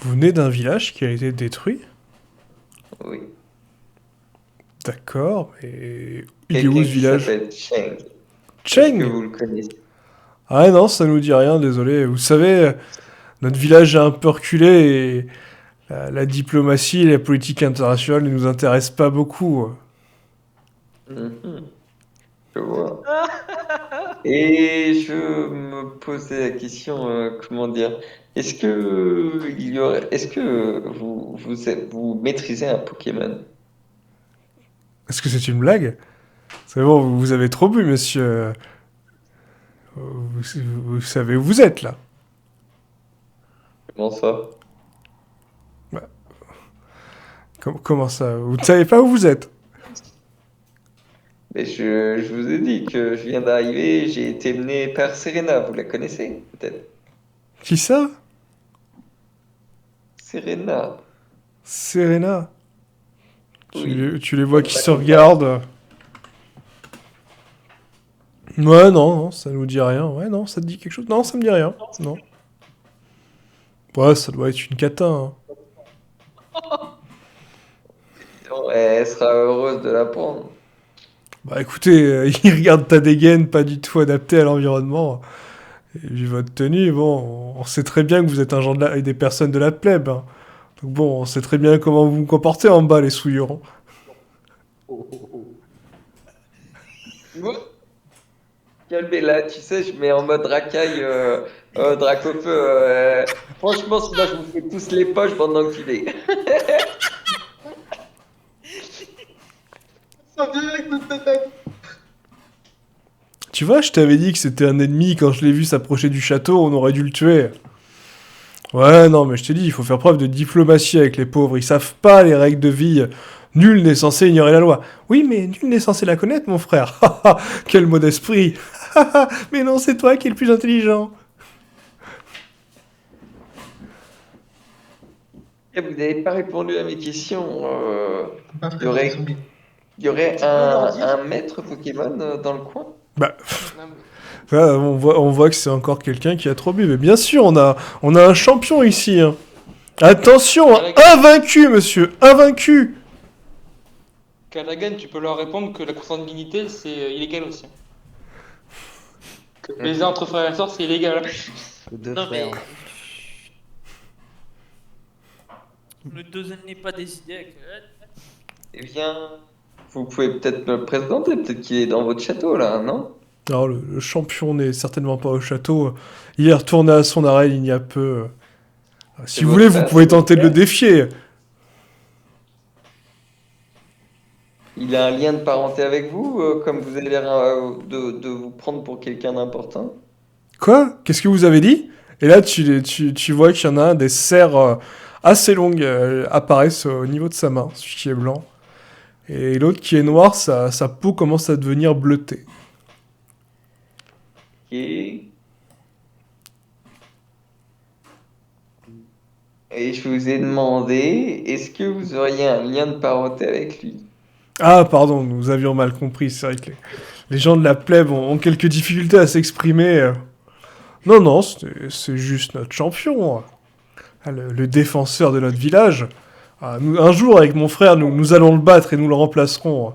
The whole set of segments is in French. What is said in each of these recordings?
Vous venez d'un village qui a été détruit? Oui. D'accord, et il est où Quelqu'un ce qui village? s'appelle Cheng. Est-ce que Cheng! vous le connaissez? Ah non, ça nous dit rien, désolé. Vous savez, notre village est un peu reculé et la diplomatie et la politique internationale ne nous intéressent pas beaucoup. Mhm, je vois. Et je me posais la question, comment dire, est-ce que vous maîtrisez un Pokémon? Est-ce que c'est une blague? C'est bon, vous avez trop bu, monsieur. Vous savez où vous êtes, là. Comment ça? Bah, comment ça? Vous ne savez pas où vous êtes? Mais je vous ai dit que je viens d'arriver, j'ai été mené par Serena, vous la connaissez peut-être? Qui ça? Serena, Serena. oui, Tu les vois qui votre se compagne. regardent. Ouais, non, non, ça nous dit rien. Ouais, non, ça te dit quelque chose? Non, ça me dit rien. Non. Ouais, ça doit être une cata, hein. Elle sera heureuse de l'apprendre. Bah écoutez, il regarde ta dégaine pas du tout adaptée à l'environnement. Et vu votre tenue, bon, on sait très bien que vous êtes un genre et des personnes de la plèbe, hein. Donc bon, on sait très bien comment vous vous comportez en bas, les souillurons. Calmez-la, tu sais, je mets en mode racaille, Dracofeu. Franchement, sinon je vous fais tous les poches pendant qu'il est. Ça vient avec notre tête. Tu vois, je t'avais dit que c'était un ennemi quand je l'ai vu s'approcher du château, on aurait dû le tuer. Ouais, non, mais je t'ai dit, il faut faire preuve de diplomatie avec les pauvres. Ils savent pas les règles de vie. Nul n'est censé ignorer la loi. Oui, mais nul n'est censé la connaître, mon frère. Quel mot d'esprit. Mais non, c'est toi qui es le plus intelligent. Et vous n'avez pas répondu à mes questions. Pas Il y frère, ils sont aurait, bien. il y aurait Tu peux leur dire? un maître Pokémon dans le coin? Bah, Non, mais- là, on voit que c'est encore quelqu'un qui a trop bu. Mais bien sûr, on a un champion ici, hein. Attention, Callaghan, invaincu, monsieur, invaincu. Callaghan, tu peux leur répondre que la consanguinité, c'est illégal aussi. Que baiser entre frères et sœurs, c'est illégal. Deux Non mais frères. ne donnez pas des idées avec... Eh bien, vous pouvez peut-être me le présenter. Peut-être qu'il est dans votre château, là, non? Alors, le champion n'est certainement pas au château. Il est retourné à son arène il y a peu. Si C'est vous votre voulez, vous frère, c'est pouvez votre tenter de le frère? défier. Il a un lien de parenté avec vous, comme vous avez l'air de vous prendre pour quelqu'un d'important? Quoi? Qu'est-ce que vous avez dit? Et là, tu vois qu'il y en a un des serres assez longues apparaissent au niveau de sa main, celui qui est blanc. Et l'autre qui est noir, sa peau commence à devenir bleutée. Et, et je vous ai demandé, est-ce que vous auriez un lien de parenté avec lui? Ah, pardon, nous avions mal compris. C'est vrai que les gens de la plèbe ont quelques difficultés à s'exprimer. Non, non, c'est juste notre champion, le défenseur de notre village. Un jour, avec mon frère, nous allons le battre et nous le remplacerons.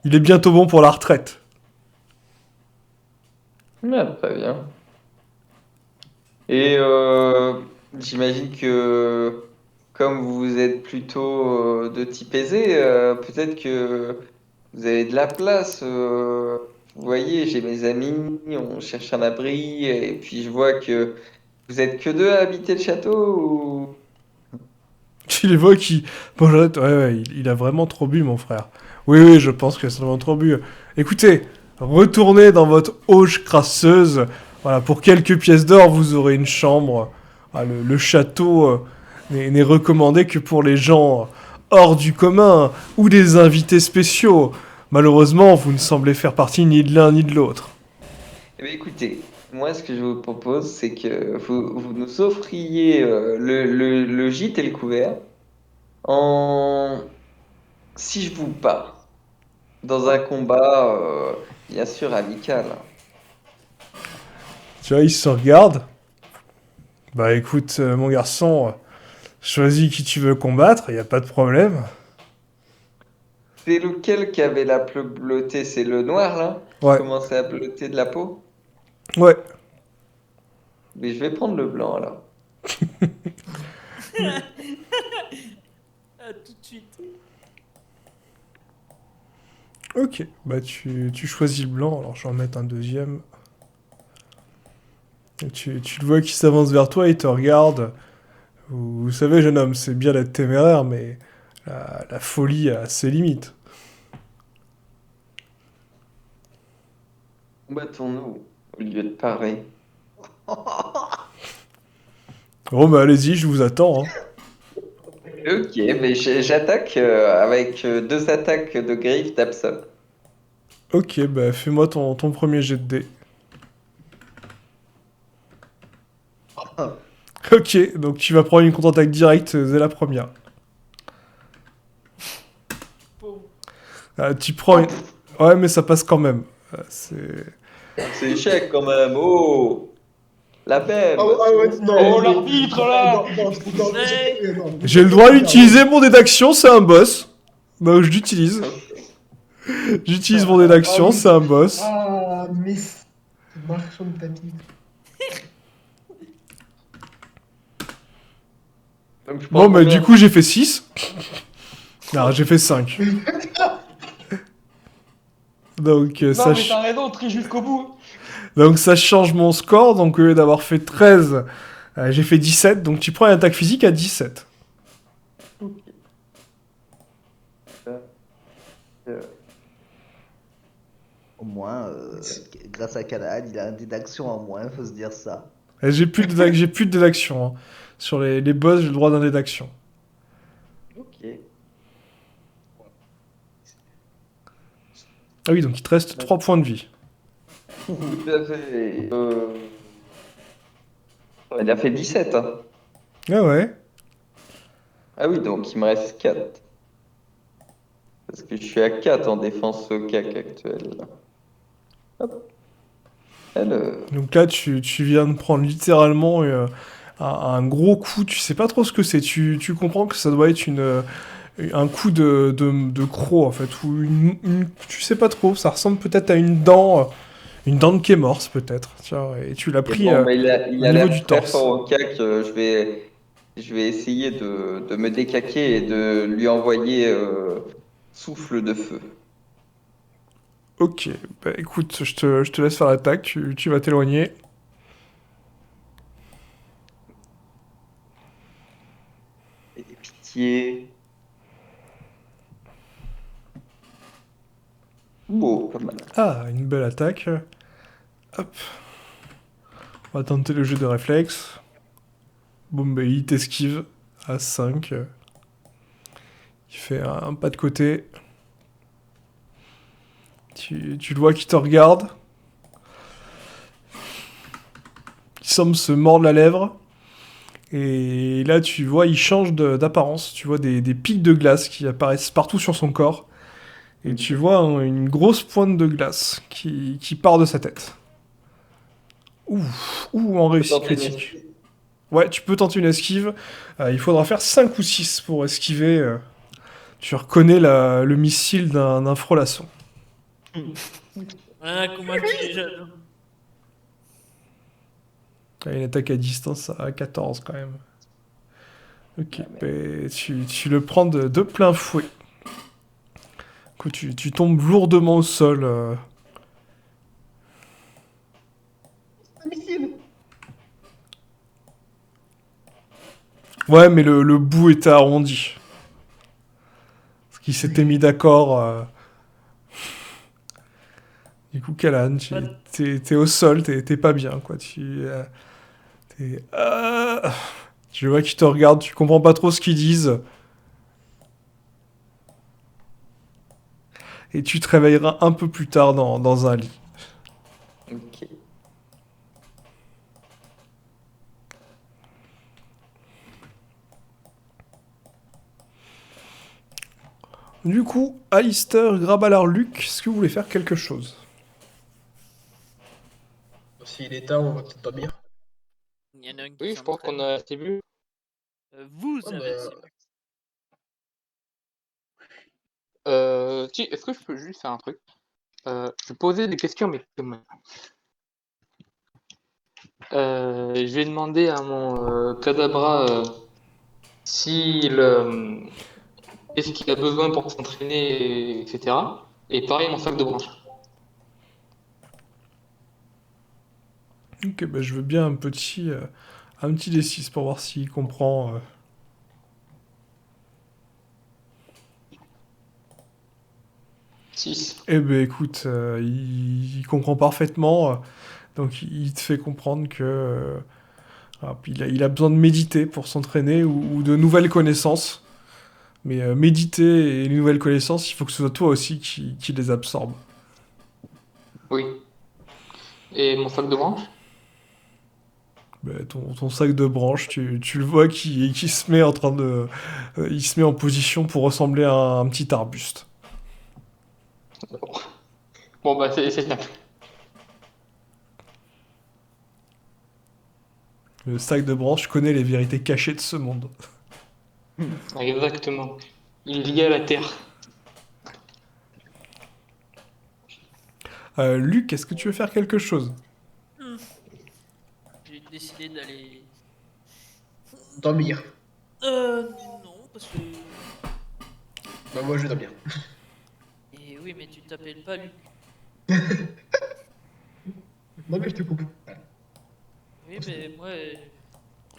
Il est bientôt bon pour la retraite. Ah, très bien. Et j'imagine que comme vous êtes plutôt de type aisé, peut-être que vous avez de la place. Vous voyez, j'ai mes amis, on cherche un abri, et puis je vois que vous êtes que deux à habiter le château ou... Tu les vois qui... Bon, j'arrête. Ouais, ouais, il a vraiment trop bu, mon frère. Oui, oui, je pense qu'il a vraiment trop bu. Écoutez, retournez dans votre auge crasseuse. Voilà, pour quelques pièces d'or, vous aurez une chambre. Le château n'est recommandé que pour les gens hors du commun ou des invités spéciaux. Malheureusement, vous ne semblez faire partie ni de l'un ni de l'autre. Eh bien, écoutez, moi ce que je vous propose, c'est que vous nous offriez le gîte et le couvert en... si je vous bats dans un combat, bien sûr, amical. Tu vois, il se regarde. Bah écoute, mon garçon, Choisis qui tu veux combattre, y a pas de problème. C'est lequel qui avait la plus bleutée? C'est le noir, là? Qui Ouais, commençait à bleuter de la peau? ouais. Mais je vais prendre le blanc, alors. Ah, tout de suite. Ok, bah tu choisis le blanc, alors je vais en mettre un deuxième. Et tu le vois qui s'avance vers toi, il te regarde. Vous savez, jeune homme, c'est bien d'être téméraire, mais la folie a ses limites. Combattons-nous au lieu de parer. Bon, bah allez-y, je vous attends. Hein. Ok, mais j'attaque avec 2 attaques de griffe d'Absol. Ok, bah fais-moi ton premier jet de dés. Ok, donc tu vas prendre une contre-attaque directe dès la première. Boum. Tu prends une... Ouais, mais ça passe quand même. C'est... C'est échec quand même. Oh, la même. Ouais, non, Oh, non, l'arbitre, là! non, s'il te plaît, non. J'ai le droit d'utiliser mon dé d'action, c'est un boss. Donc je l'utilise. J'utilise mon dé d'action, oui. c'est un boss. Ah, mais c'est marchand de tapis. Donc, je prends Bon, bah combien? du coup, j'ai fait 6. Non, j'ai fait 5. Donc, Non, mais t'as raison, trie jusqu'au bout. donc ça change mon score. Donc au lieu d'avoir fait 13, j'ai fait 17. Donc tu prends une attaque physique à 17. Au moins, grâce à Canal, il a un dé d'action en moins, faut se dire ça. J'ai plus de dé d'action. Hein. Sur les boss, j'ai le droit d'un dé d'action. Ok. Ah oui, donc il te reste 3 points de vie. Tout à fait. Il a fait 17. Hein. Ah ouais. Ah oui, donc il me reste 4. Parce que je suis à 4 en défense au CAC actuel. Hop. Alors, Donc là, tu viens de prendre littéralement un gros coup. Tu sais pas trop ce que c'est. Tu comprends que ça doit être un coup de croc, en fait. Ou tu sais pas trop. Ça ressemble peut-être à une dent de Kémorse, peut-être. Tiens, et tu l'as pris bon, mais il au a niveau l'air du très torse. fort au CAC. Je vais essayer de me décaquer et de lui envoyer souffle de feu. Ok, bah écoute, je te laisse faire l'attaque. Tu vas t'éloigner. Et pitié. Beau, pas mal. Ah, une belle attaque. Hop. On va tenter le jeu de réflexe. Bon, bah, il t'esquive à 5. Il fait un pas de côté. Tu le vois qui te regarde. Il semble se mordre la lèvre. Et là, tu vois, il change d'apparence. Tu vois des pics de glace qui apparaissent partout sur son corps. Et tu vois une grosse pointe de glace qui part de sa tête. Ouh, en réussite Tenter une critique. Ouais, tu peux tenter une esquive. Il faudra faire 5 ou 6 pour esquiver. Tu reconnais le missile d'un frôlasson. Ah, comment intelligent. Une attaque à distance à 14 quand même. Ok, bah, tu le prends de plein fouet. Coup, tu tombes lourdement au sol. Ouais, mais le bout était arrondi. Parce qu'ils s'étaient mis d'accord. Du coup, Kalan, t'es au sol, t'es pas bien, quoi. Tu vois qu'ils te regardent, tu comprends pas trop ce qu'ils disent. Et tu te réveilleras un peu plus tard dans un lit. Ok. Du coup, Alistair, Grabalar, Luc, est-ce que vous voulez faire quelque chose? S'il est tard, on va peut-être dormir. Il y en a un qui Oui, je pense qu'on s'entraîne. a assez vu. Vous Ah, avez le bah, CMU. Si, est-ce que je peux juste faire un truc? Je vais poser des questions, mais je vais demander à mon Kadabra s'il est-ce qu'il a besoin pour s'entraîner, etc. Et pareil, mon sac de branche. Ok, bah, je veux bien un petit D6 pour voir s'il comprend. 6. Eh ben écoute, il comprend parfaitement. Donc il te fait comprendre que il a besoin de méditer pour s'entraîner ou de nouvelles connaissances. Mais méditer et les nouvelles connaissances, il faut que ce soit toi aussi qui les absorbe. Oui. Et mon sac de branche? Ben, ton sac de branches, tu le vois qui se met en train de, il se met en position pour ressembler à un petit arbuste. Bon, bah, c'est simple. Le sac de branches connaît les vérités cachées de ce monde. Exactement. Il est lié à la terre. Luc, est-ce que tu veux faire quelque chose? Hmm. J'ai décidé d'aller. dormir. Non, parce que. Bah, moi, je vais dormir. Et oui, mais tu t'appelles pas Luc. Non, mais je te coupe. Oui, mais moi.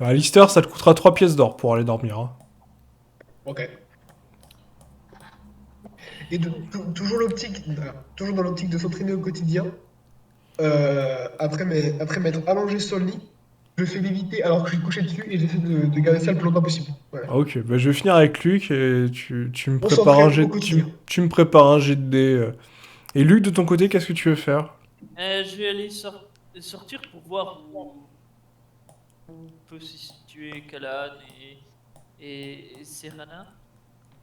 Alistair, ça te coûtera 3 pièces d'or pour aller dormir. Hein. Ok. Et toujours l'optique, toujours dans l'optique de s'entraîner au quotidien. Après m'être allongé sur le lit, je fais léviter alors que je suis couché dessus et j'essaie de garder ça le plus longtemps possible. Voilà. Ah, ok, bah, je vais finir avec Luc et tu me On prépares s'entraîne au quotidien. tu me prépares un jet de dés. Et Luc, de ton côté, qu'est-ce que tu veux faire? Je vais aller sortir pour voir où peut se situer Kalan et Serena.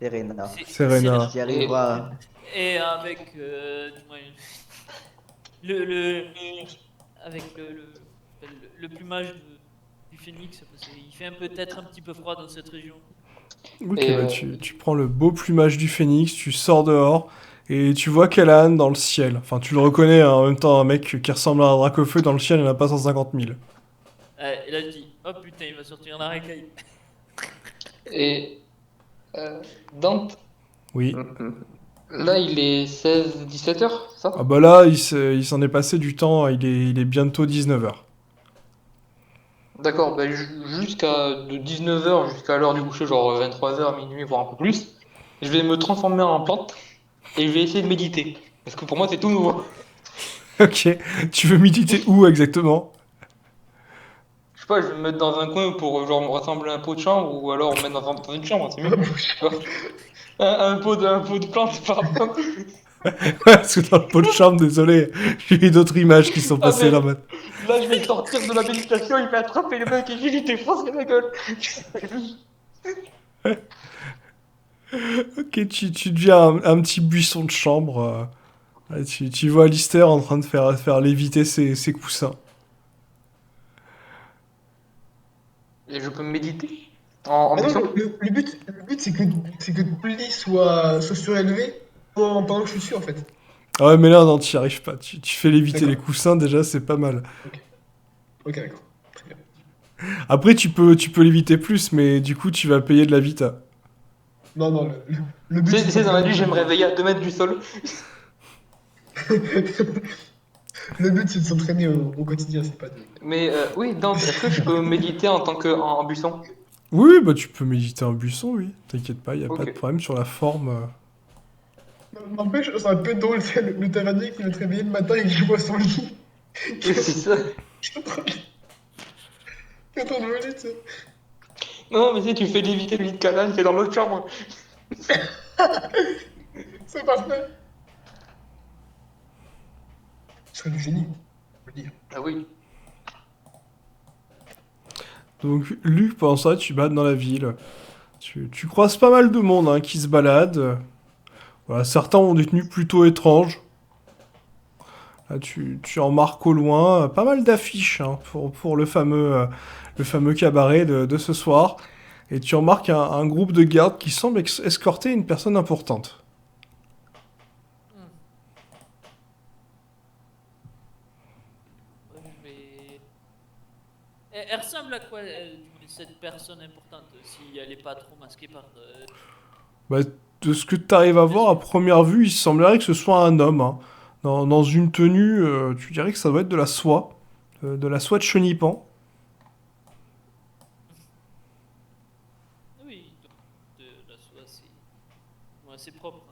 Serena. Serena. T'y arriveras. Et avec du moins, le avec le plumage du phénix parce qu'il fait peut-être un petit peu froid dans cette région. Ok, Et, bah, tu prends le beau plumage du phénix, tu sors dehors et tu vois Callahan dans le ciel. Enfin, tu le reconnais hein, en même temps, un mec qui ressemble à un dracofeu dans le ciel, il n'y en a pas 150 000. Et là je dis oh putain il va sortir la racaille. et Dante, Oui. là, il est 16-17 heures, c'est Ah ça? bah là, il s'en est passé du temps, il est bientôt 19h. D'accord, bah, de 19 heures jusqu'à l'heure du coucher, genre 23 heures, minuit, voire un peu plus, je vais me transformer en plante et je vais essayer de méditer. Parce que pour moi, c'est tout nouveau. Ok, tu veux méditer où exactement? Je sais pas, je vais me mettre dans un coin pour genre me rassembler un pot de chambre ou alors me mettre dans une chambre, c'est mieux. Tu vois. Un pot de plante, pardon. Parce que dans le pot de chambre, désolé, j'ai eu d'autres images qui sont Ah, passées mais là maintenant. là, je vais sortir de la méditation, il va attraper le mec et je vais lui défoncer la gueule. Ok, tu deviens un petit buisson de chambre. Tu vois Alistair en train de faire léviter ses coussins. Et je peux méditer en Ah non, buisson? le but c'est que tout le lit soit surélevé pendant que je suis dessus en fait. Ah ouais, mais là, non, tu n'y arrives pas. Tu fais léviter les D'accord. coussins, déjà, c'est pas mal. Ok, d'accord. Très bien. Après, tu peux léviter plus, mais du coup, tu vas payer de la vita. Non, non, le but c'est de C'est dans la nuit, s'entraîner. je vais me réveiller à 2 mètres du sol. Le but c'est de s'entraîner au quotidien, c'est pas de. Mais oui, Dante, est-ce que je peux méditer en tant en buisson? Oui, bah tu peux méditer un buisson, oui. T'inquiète pas, y a pas de Ok. problème sur la forme. N'empêche, c'est un peu drôle, c'est le tavernier qui va te réveiller le matin et qui voit son lit. Oui, c'est ça. Qui est en train de qui est en train de voler, tu sais. Non, mais tu sais, tu fais léviter le lit de Canan qui est dans l'autre chambre. C'est parfait. Ce serait du génie, on peut le dire. Ah oui. Donc, Luc, pendant ça, tu balades dans la ville. Tu croises pas mal de monde hein, qui se balade. Voilà, certains ont des tenues plutôt étranges. Là, tu remarques au loin pas mal d'affiches hein, pour le fameux cabaret de ce soir. et tu remarques un groupe de gardes qui semble escorter une personne importante. Ouais, je vais. Elle ressemble à quoi cette personne importante si elle est pas trop masquée par. Bah, de ce que tu arrives à voir à première vue, il semblerait que ce soit un homme, hein. Dans une tenue, tu dirais que ça doit être de la soie de chenipan. Oui, donc, la soie, c'est. Ouais, c'est propre.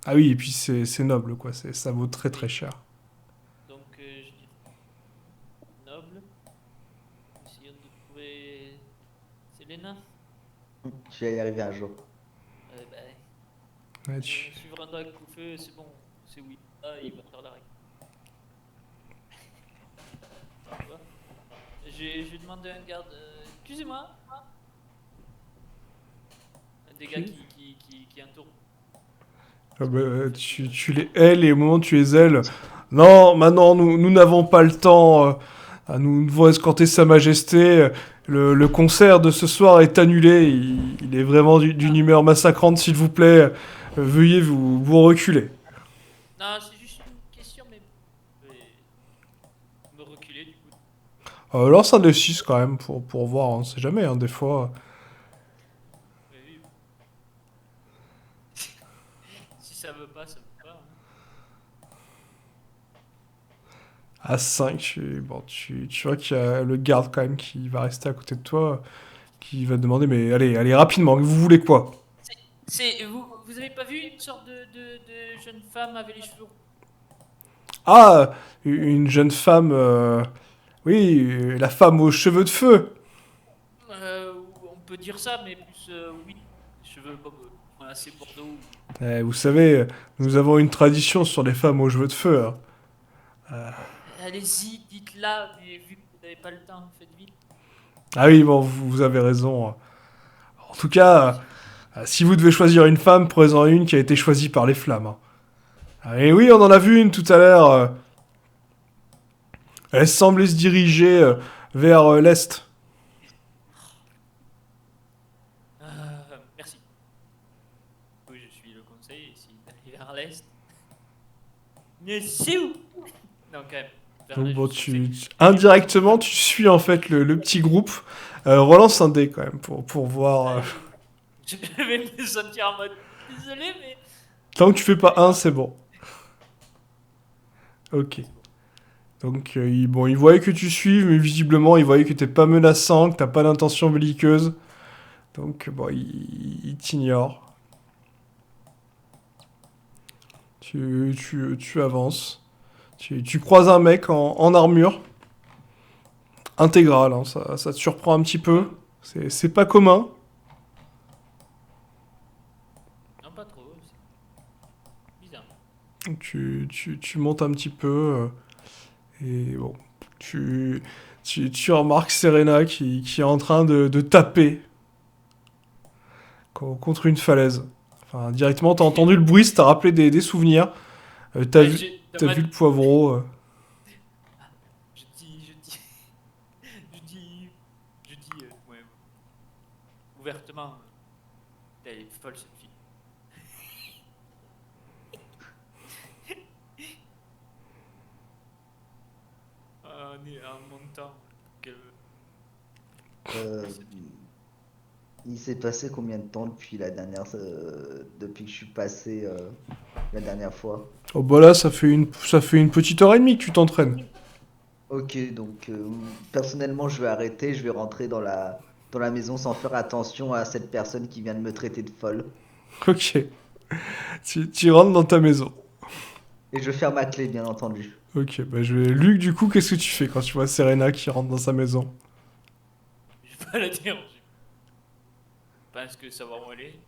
Ah oui, et puis c'est noble, quoi. Ça vaut très très cher. Donc, je dis noble. Essayons de trouver. Selena. Je vais y arriver un jour. Ben, Ouais, tu- suivre un drague coup feu, c'est bon. C'est oui. Ah, il va faire la règle. Tu vois. Je vais demander à un garde. Excusez-moi. Des gars qui entourent. Ah bah, tu les ailes et au moment où tu les ailes, non, maintenant nous n'avons pas le temps. Nous devons escorter Sa Majesté. Le concert de ce soir est annulé. Il est vraiment d'une humeur massacrante, s'il vous plaît. Veuillez vous reculer. Non, c'est juste une question, mais. Me reculer du coup. Lance un D6 quand même pour voir, on sait jamais, hein, des fois. Oui. Si ça veut pas, ça veut pas. Hein. À 5, tu vois qu'il y a le garde quand même qui va rester à côté de toi, qui va te demander, mais allez, rapidement, vous voulez quoi? Vous avez pas vu une sorte de jeune femme avec les cheveux roux? Ah, une jeune femme, oui, la femme aux cheveux de feu. On peut dire ça, mais plus oui. Cheveux assez bordeaux. Vous savez, nous avons une tradition sur les femmes aux cheveux de feu, hein. Allez-y, dites-la, mais vu que vous n'avez pas le temps, faites vite. Ah oui, bon, vous avez raison. En tout cas, si vous devez choisir une femme, prenez-en une qui a été choisie par les flammes, hein. Ah, et oui, on en a vu une tout à l'heure. Elle semblait se diriger vers l'est. Merci. Oui, je suis le conseil ici, d'aller vers l'est. Mais c'est où? Non, quand même. Vers Donc l'est, bon, je sais. indirectement, tu suis en fait le petit groupe. Relance un dé quand même pour voir. Je vais me sentir en mode. Désolé, mais. Tant que tu fais pas un, c'est bon. Ok. Donc il voyait que tu suives, mais visiblement il voyait que t'es pas menaçant, que t'as pas d'intention belliqueuse. Donc bon, il t'ignore. Tu avances. Tu croises un mec en armure. Intégrale, hein, ça te surprend un petit peu. C'est pas commun. Non, pas trop. C'est bizarre. Donc, tu montes un petit peu. Et bon, tu remarques Serena qui est en train de taper contre une falaise. Enfin, directement, t'as entendu le bruit, ça t'a rappelé des souvenirs. T'as Ouais, vu, dans t'as ma- vu le poivreau. Je dis. Je dis. Ouais, ouvertement. Elle est folle cette fille. En montant. qu'elle- Euh, il s'est passé combien de temps depuis depuis que je suis passé la dernière fois? Oh bah là, ça fait une petite heure et demie que tu t'entraînes. Ok, donc personnellement, je vais arrêter, je vais rentrer dans la maison sans faire attention à cette personne qui vient de me traiter de folle. Ok. Tu rentres dans ta maison. Et je ferme ma clé, bien entendu. Ok, bah je vais... Luc, du coup, qu'est-ce que tu fais quand tu vois Serena qui rentre dans sa maison? Je vais pas la déranger. Je pense que ça va où aller.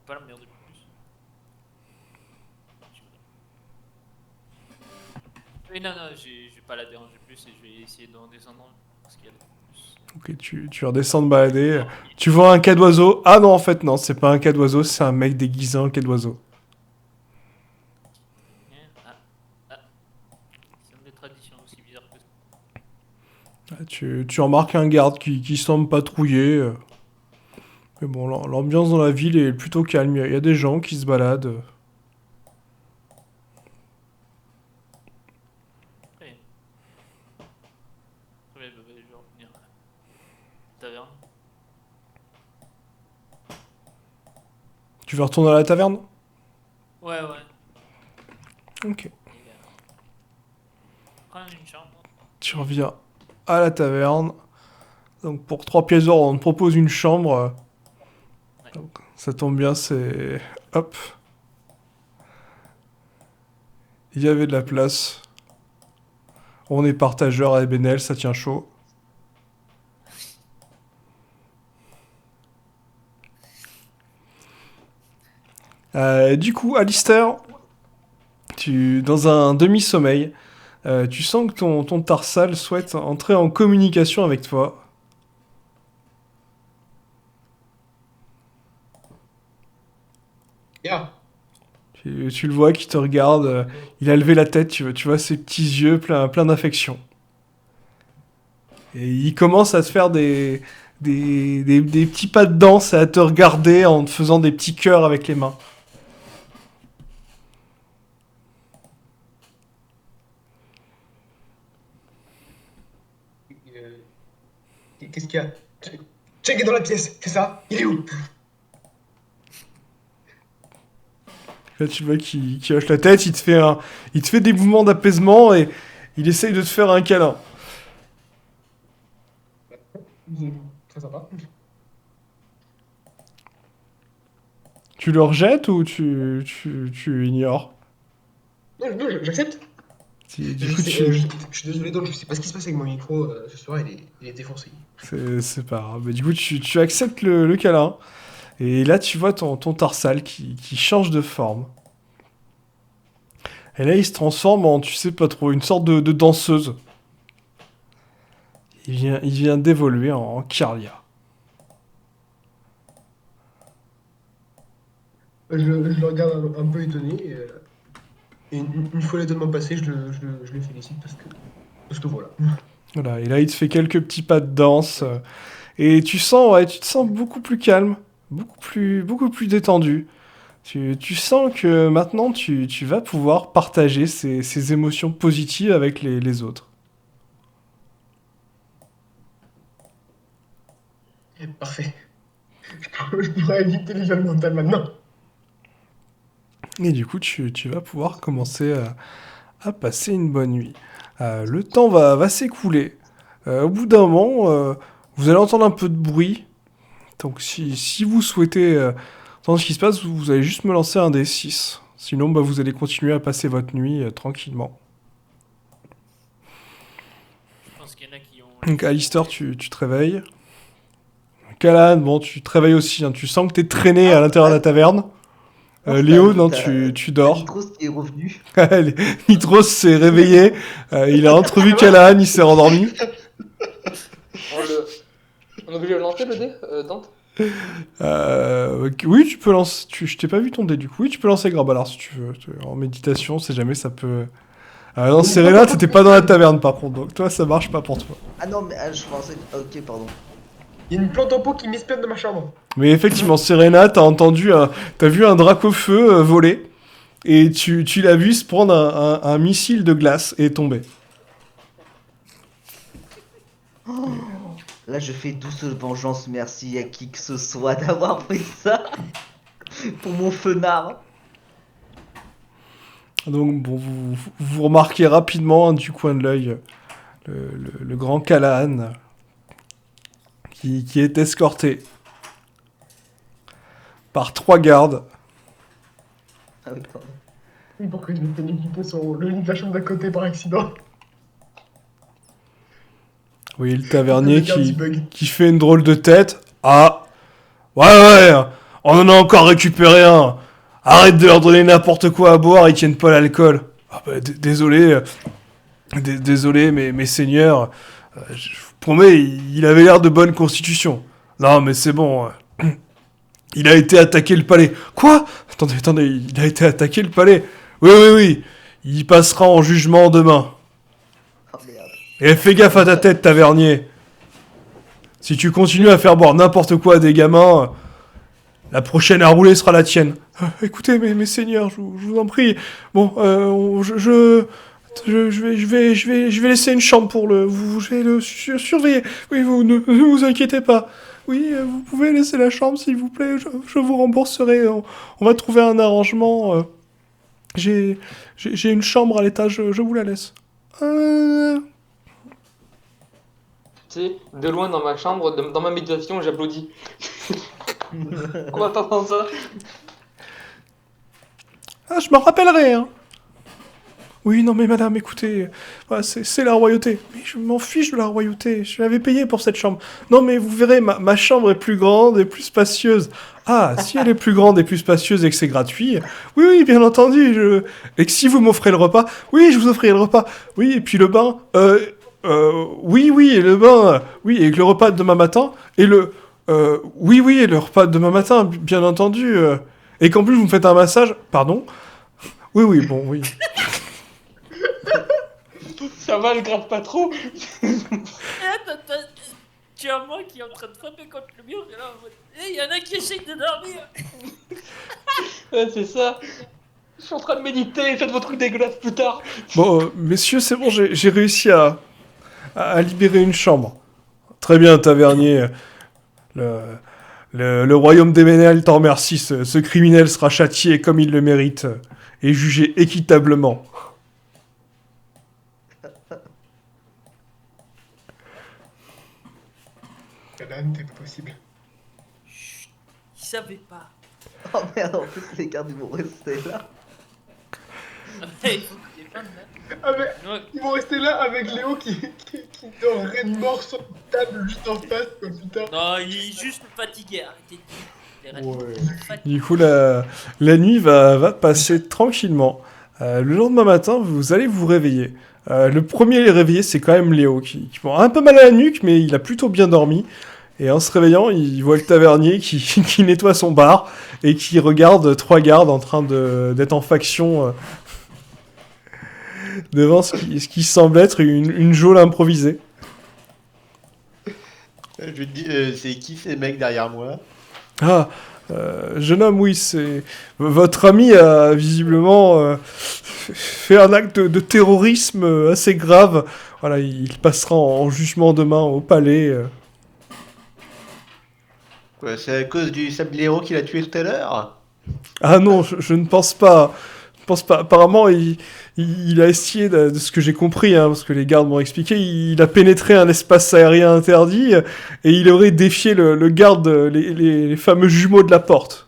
Pas la merde de plus. Mais non, je vais pas la déranger plus et je vais essayer de redescendre parce qu'il y a de plus. Ok, tu redescends de balader. Tu vois un cas d'oiseau. Ah non, en fait, non, c'est pas un cas d'oiseau, c'est un mec déguisé en cas d'oiseau. Ah. C'est une des traditions aussi bizarres que ça. Tu remarques un garde qui semble patrouiller. Mais bon, l'ambiance dans la ville est plutôt calme. Il y a des gens qui se baladent. Très bien. Très bien, bah, je vais revenir à la taverne. Tu veux retourner à la taverne? Ouais, ouais. Ok. Et, prendre une chambre. Tu reviens à la taverne. Donc pour 3 pièces d'or, on te propose une chambre. Ouais. Donc, ça tombe bien, c'est... Hop. Il y avait de la place. On est partageur à Ebenel, ça tient chaud. Du coup, Alistair, dans un demi-sommeil, tu sens que ton Tarsal souhaite entrer en communication avec toi. Yeah. Tu le vois qui te regarde, il a levé la tête, tu vois ses petits yeux plein d'affection. Et il commence à te faire des petits pas de danse et à te regarder en te faisant des petits cœurs avec les mains. Qu'est-ce qu'il y a? Check est dans la pièce, c'est ça? Il est où? Là, tu le vois qui hoche la tête, il te fait des mouvements d'apaisement et il essaye de te faire un câlin. Très sympa. Tu le rejettes ou tu ignores? Non, j'accepte. Du coup, Je suis désolé, donc je sais pas ce qui se passe avec mon micro ce soir, il est défoncé. c'est pas grave. Mais du coup, tu acceptes le câlin. Et là, tu vois ton Tarsal qui change de forme. Et là, il se transforme en, tu sais pas trop, une sorte de danseuse. Il vient d'évoluer en Kirlia. Je le regarde un peu étonné. Et une fois l'étonnement passé, je le félicite parce que voilà. Voilà, et là, il te fait quelques petits pas de danse. Et tu te sens beaucoup plus calme, beaucoup plus détendu. Tu sens que maintenant, tu vas pouvoir partager ces émotions positives avec les autres. Parfait. Je pourrais éviter les viols mentales maintenant. Et du coup, tu vas pouvoir commencer à passer une bonne nuit. Le temps va s'écouler. Au bout d'un moment, vous allez entendre un peu de bruit. Donc si vous souhaitez entendre ce qui se passe, vous allez juste me lancer un D6. Sinon, bah, vous allez continuer à passer votre nuit tranquillement. Je pense qu'il y en a qui ont. Donc Alistair, tu te réveilles. Callahan, bon, tu te réveilles aussi. Hein. Tu sens que t'es traîné à l'intérieur de la taverne. Léo, non, tu dors. Nitros qui est revenu. Nitros s'est réveillé. Il a entrevu Callahan, il s'est rendormi. On est obligé de lancer le dé, Dante? Oui, tu peux lancer. Je t'ai pas vu ton dé du coup. Oui, tu peux lancer Grabalar si tu veux. En méditation, on sait jamais, ça peut. Non, Serena, t'étais pas dans la taverne par contre, donc toi ça marche pas pour toi. Ah non, mais je pensais. Ok, pardon. Il y a une plante en pot qui m'espionne dans ma chambre. Mais effectivement, Serena, t'as vu un Dracofeu voler et tu l'as vu se prendre un missile de glace et tomber. Oh, là, je fais douce vengeance, merci à qui que ce soit d'avoir fait ça. Pour mon fenard. Donc bon, vous remarquez rapidement hein, du coin de l'œil le grand Callahan qui est escorté par 3 gardes. Ah oui, pardon. Oui, pour que je m'étais équipé sur le lit de la chambre d'à côté par accident. Oui, le tavernier Le garde du bug. qui fait une drôle de tête. Ah, ouais, on en a encore récupéré un. Arrête de leur donner n'importe quoi à boire, ils tiennent pas l'alcool. Ah bah, désolé, désolé, mes seigneurs. Je vous promets, il avait l'air de bonne constitution. Non, mais c'est bon. Il a été attaqué le palais. Quoi? Attendez, il a été attaqué le palais. Oui. Il passera en jugement demain. Oh merde. Et fais gaffe à ta tête, tavernier. Si tu continues à faire boire n'importe quoi à des gamins, La prochaine à rouler sera la tienne. Écoutez, mes seigneurs, je vous en prie. Bon, je vais laisser une chambre pour je vais le surveiller. Oui, vous ne vous inquiétez pas. Oui, vous pouvez laisser la chambre, s'il vous plaît. Je vous rembourserai. On va trouver un arrangement. J'ai une chambre à l'étage. Je vous la laisse. Tu sais, de loin dans ma chambre, dans ma méditation, j'applaudis. En attendant ça. Ah, je m'en rappellerai, hein. Oui, non, mais madame, écoutez, voilà, c'est la royauté. Mais je m'en fiche de la royauté, je l'avais payé pour cette chambre. Non, mais vous verrez, ma chambre est plus grande et plus spacieuse. Ah, si elle est plus grande et plus spacieuse et que c'est gratuit, oui, bien entendu, et que si vous m'offrez le repas, oui, je vous offrirai le repas. Oui, et puis le bain, oui, et le bain, oui, et le repas de demain matin, et oui, et le repas de demain matin, bien entendu, et qu'en plus vous me faites un massage, pardon. Oui, bon, oui. Ça va, je grave pas trop. Tu as moi qui est en train de frapper contre le mur, et là, il y en a qui essayent de dormir. Ouais, c'est ça. Je suis en train de méditer, faites vos trucs dégueulasses plus tard. Bon, messieurs, c'est bon, j'ai réussi à libérer une chambre. Très bien, tavernier. Le royaume des Ménel t'en remercie. Ce criminel sera châtié comme il le mérite et jugé équitablement. Callahan, t'es pas possible. Ils savaient pas. Oh merde, en plus les gardes ils vont rester là. Il faut que tu défendes, là. Ah mais Ouais. ils vont rester là avec Léo qui dormerait de mort sur une table juste en face, quoi, putain. Non, il est juste fatigué, arrêtez de dire. Ouais. Il est fatigué. Du coup, la nuit va passer tranquillement. Le lendemain matin, vous allez vous réveiller. Le premier réveillé, c'est quand même Léo, qui a un peu mal à la nuque, mais il a plutôt bien dormi. Et en se réveillant, il voit le tavernier qui nettoie son bar et qui regarde 3 gardes en train d'être en faction devant ce qui semble être une geôle improvisée. Je te dis, c'est qui ces mecs derrière moi? Ah, jeune homme, oui, c'est... Votre ami a visiblement fait un acte de terrorisme assez grave. Voilà, il passera en jugement demain au palais. Ouais, c'est à cause du sabliero qui l'a tué tout à l'heure? Ah non, je ne pense pas. Je pense pas. Apparemment, il a essayé, de ce que j'ai compris, hein, parce que les gardes m'ont expliqué, il a pénétré un espace aérien interdit et il aurait défié le garde, les fameux jumeaux de la porte.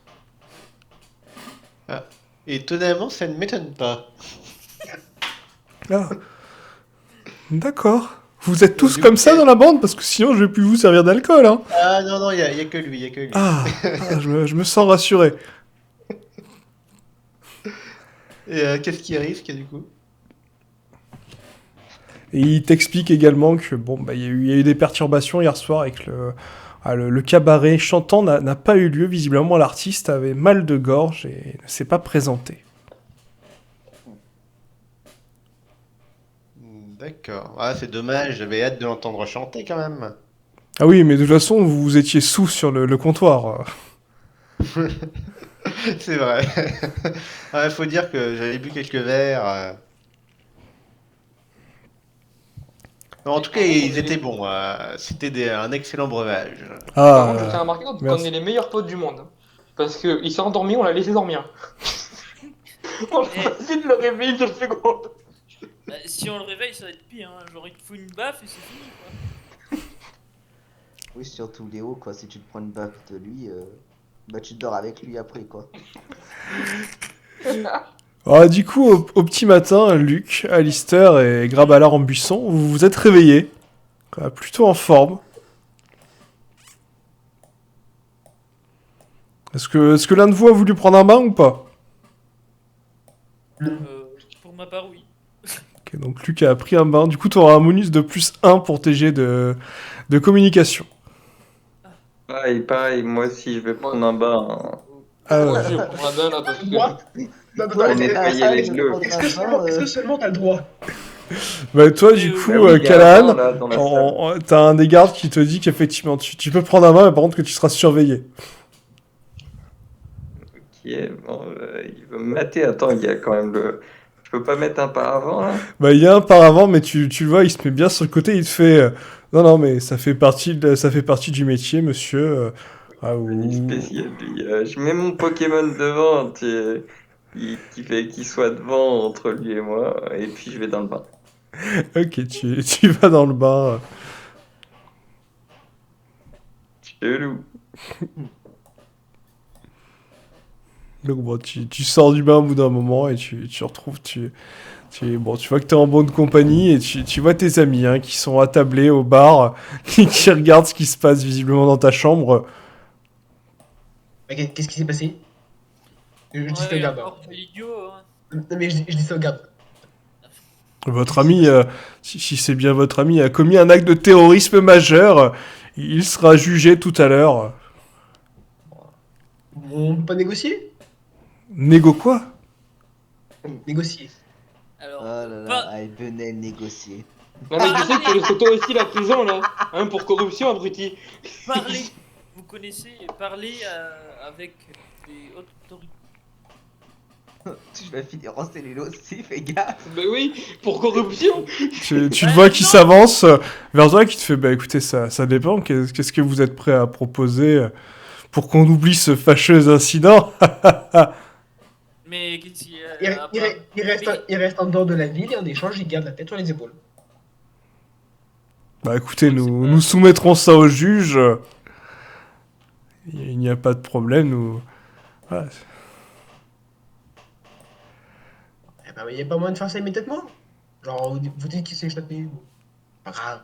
Ah, étonnamment, ça ne m'étonne pas. Ah. D'accord. Vous êtes tous comme ça dans la bande, parce que sinon je vais plus vous servir d'alcool, hein. Ah non, y a que lui, y a que lui. Ah, je me sens rassuré. Et qu'est-ce qui risque du coup? Et il t'explique également que bon, bah, il y a eu des perturbations hier soir et que le cabaret chantant n'a pas eu lieu. Visiblement, l'artiste avait mal de gorge et ne s'est pas présenté. D'accord. Ah, c'est dommage, j'avais hâte de l'entendre chanter quand même. Ah oui, mais de toute façon, vous étiez sous sur le comptoir. C'est vrai. Ah, faut dire que j'avais bu quelques verres. Non, en tout cas, ils étaient bons. C'était un excellent breuvage. Par contre, je tiens à Ah, remarquer qu'on merci. est les meilleurs potes du monde. Parce qu'il s'est endormi, on l'a laissé dormir. On a essayé de le réveiller une seule seconde. Bah, si on le réveille, ça va être pire. Hein. Genre, il te fout une baffe et c'est fini, quoi. Oui, surtout Léo, quoi. Si tu te prends une baffe de lui, bah tu dors avec lui après, quoi. Alors, du coup, au petit matin, Luc, Alistair et Grabalar en buisson, vous vous êtes réveillés. Plutôt en forme. Est-ce que l'un de vous a voulu prendre un bain ou pas? Pour ma part, oui. Ok, donc Luc a pris un bain. Du coup, tu auras un bonus de +1 pour tes jets de communication. Pareil, moi aussi je vais prendre un bain. Ah Moi, ouais. je vais prendre la bain là parce que. Droit. Non, Toi, On attends, est t'es payé un les sage, bleus. prendre est-ce un que bain, seulement, est-ce que seulement t'as le droit? Bah toi, du coup, Ah oui, il y a un Callahan, bain, là, dans la salle. t'as un des gardes qui te dit qu'effectivement, tu peux prendre un bain, mais par contre que tu seras surveillé. Bon, il veut me mater. Attends, il y a quand même le. Je peux pas mettre un paravent là? Bah, il y a un paravent, mais tu le vois, il se met bien sur le côté, il te fait non, non, mais ça fait partie, ça fait partie du métier, monsieur. Ah, Il est spécial, lui. Je mets mon Pokémon devant, qui fait qu'il soit devant entre lui et moi, et puis je vais dans le bain. Ok, tu vas dans le bar. Chelou. Donc bon, tu sors du bain au bout d'un moment et tu retrouves, bon, tu vois que t'es en bonne compagnie et tu vois tes amis hein, qui sont attablés au bar, qui regardent ce qui se passe visiblement dans ta chambre. Qu'est-ce qui s'est passé? Je dis ça au Ouais, garde. encore de l'idiot. Hein. Non, mais je dis ça au garde. Votre ami, si c'est bien votre ami, a commis un acte de terrorisme majeur. Il sera jugé tout à l'heure. On peut pas négocier? Négo quoi? Négocier. Alors, Oh là là, pas- ah, il venait négocier. Non mais tu sais que tu risques toi aussi la prison là, hein, pour corruption abruti. parler, vous connaissez, parler avec des hautes autorités. Tu vas finir en cellule aussi, fais gaffe. Bah oui, pour corruption. Tu le Ouais, vois qui non. s'avance vers toi, qui te fait, bah écoutez, ça dépend. Qu'est-ce que vous êtes prêt à proposer pour qu'on oublie ce fâcheux incident? Mais qu'est-ce qu'il y a Il, à il- part- il reste en dehors de la ville et en échange, il garde la tête sur les épaules. Bah écoutez, nous soumettrons ça au juge. Il n'y a pas de problème, nous... Voilà. Eh ben, il n'y a pas moyen de faire ça immédiatement. Genre, vous dites qu'il s'est échappé. Pas grave.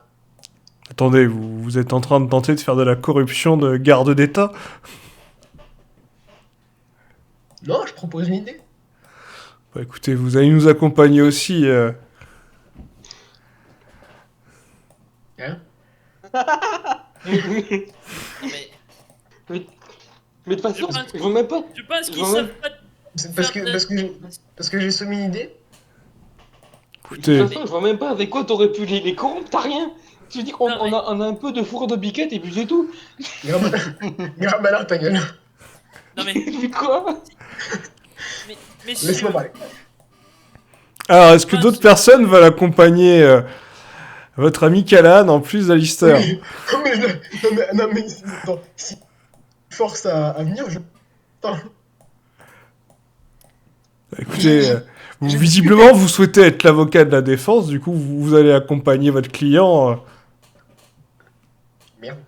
Attendez, vous êtes en train de tenter de faire de la corruption de garde d'État? Non, je propose une idée. Bah écoutez, vous allez nous accompagner aussi. Hein? Mais Mais de toute façon, Je pense- ils vont même pas. je pense qu'ils Ouais. savent pas. C'est parce que j'ai soumis une idée. De Écoutez, toute façon, je vois même pas avec quoi t'aurais pu les corrompre, t'as rien. Tu dis qu'on Non, mais- on a un peu de four de biquette et puis c'est tout. Grave malheur ta gueule. Non mais, Mais quoi? messieurs, Laisse-moi parler. alors est-ce que d'autres personnes veulent accompagner votre ami Callan en plus d'Alistair? Non mais, non mais, attends, si force à venir, je... Attends, Bah, écoutez, visiblement vous souhaitez être l'avocat de la défense, du coup vous allez accompagner votre client. merde.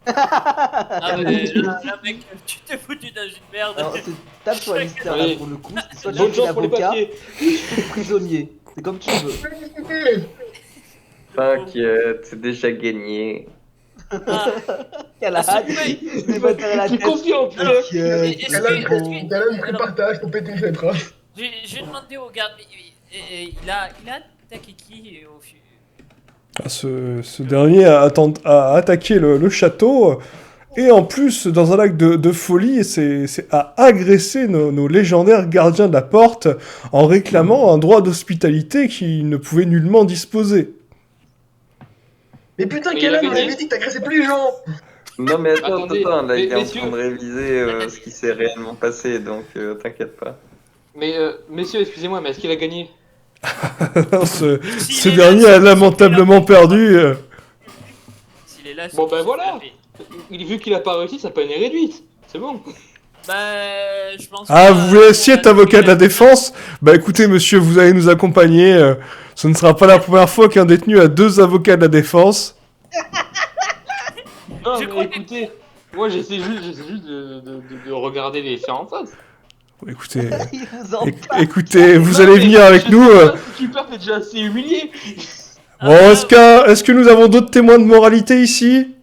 ah, mais, là, mec, tu t'es foutu dans une merde. Alors, c'est tape sur Alistair là Allez. pour le coup. Soit tu Bonne fais chance pour les l'avocat, papiers. ou tu fais le prisonnier. C'est comme tu veux. T'inquiète, c'est déjà gagné. Ah, Quelle hâte. ouais. Il va faire la Je suis tête. confiant, putain. T'inquiète, Est-ce c'est que- bon. T'as même prépare ta hache pour péter une fenêtre. Hein. j'ai demandé au garde, mais il a attaqué qui au fil. Ah, ce dernier a attaqué le château et en plus, dans un acte de folie, a agressé nos légendaires gardiens de la porte en réclamant un droit d'hospitalité qu'il ne pouvait nullement disposer. Mais putain, Mais quel il a homme, on gagné. avait dit que t'agressais plus les gens. Non mais attends, Attendez, là il est en messieurs. train de réviser ce qui s'est réellement passé, donc t'inquiète pas. Mais messieurs, excusez-moi, mais est-ce qu'il a gagné? S'il Ce est là, dernier c'est- a lamentablement perdu. S'il est là, c'est Bon, pour ben se voilà. taper. Vu qu'il a pas réussi, sa peine est réduite. C'est bon. Bah, je pense. Ah, que, vous voulez aussi être avocat de la défense? Bah écoutez, monsieur, vous allez nous accompagner. Ce ne sera pas la première fois qu'un détenu a deux avocats de la défense. Non, Je mais crois que- écoutez, moi j'essaie juste de regarder les faits en face. Écoutez, Il vous en écoutez, vous Non, allez mais venir avec je nous. sais pas, si tu perds, t'es déjà assez humilié. Bon, est-ce que nous avons d'autres témoins de moralité ici?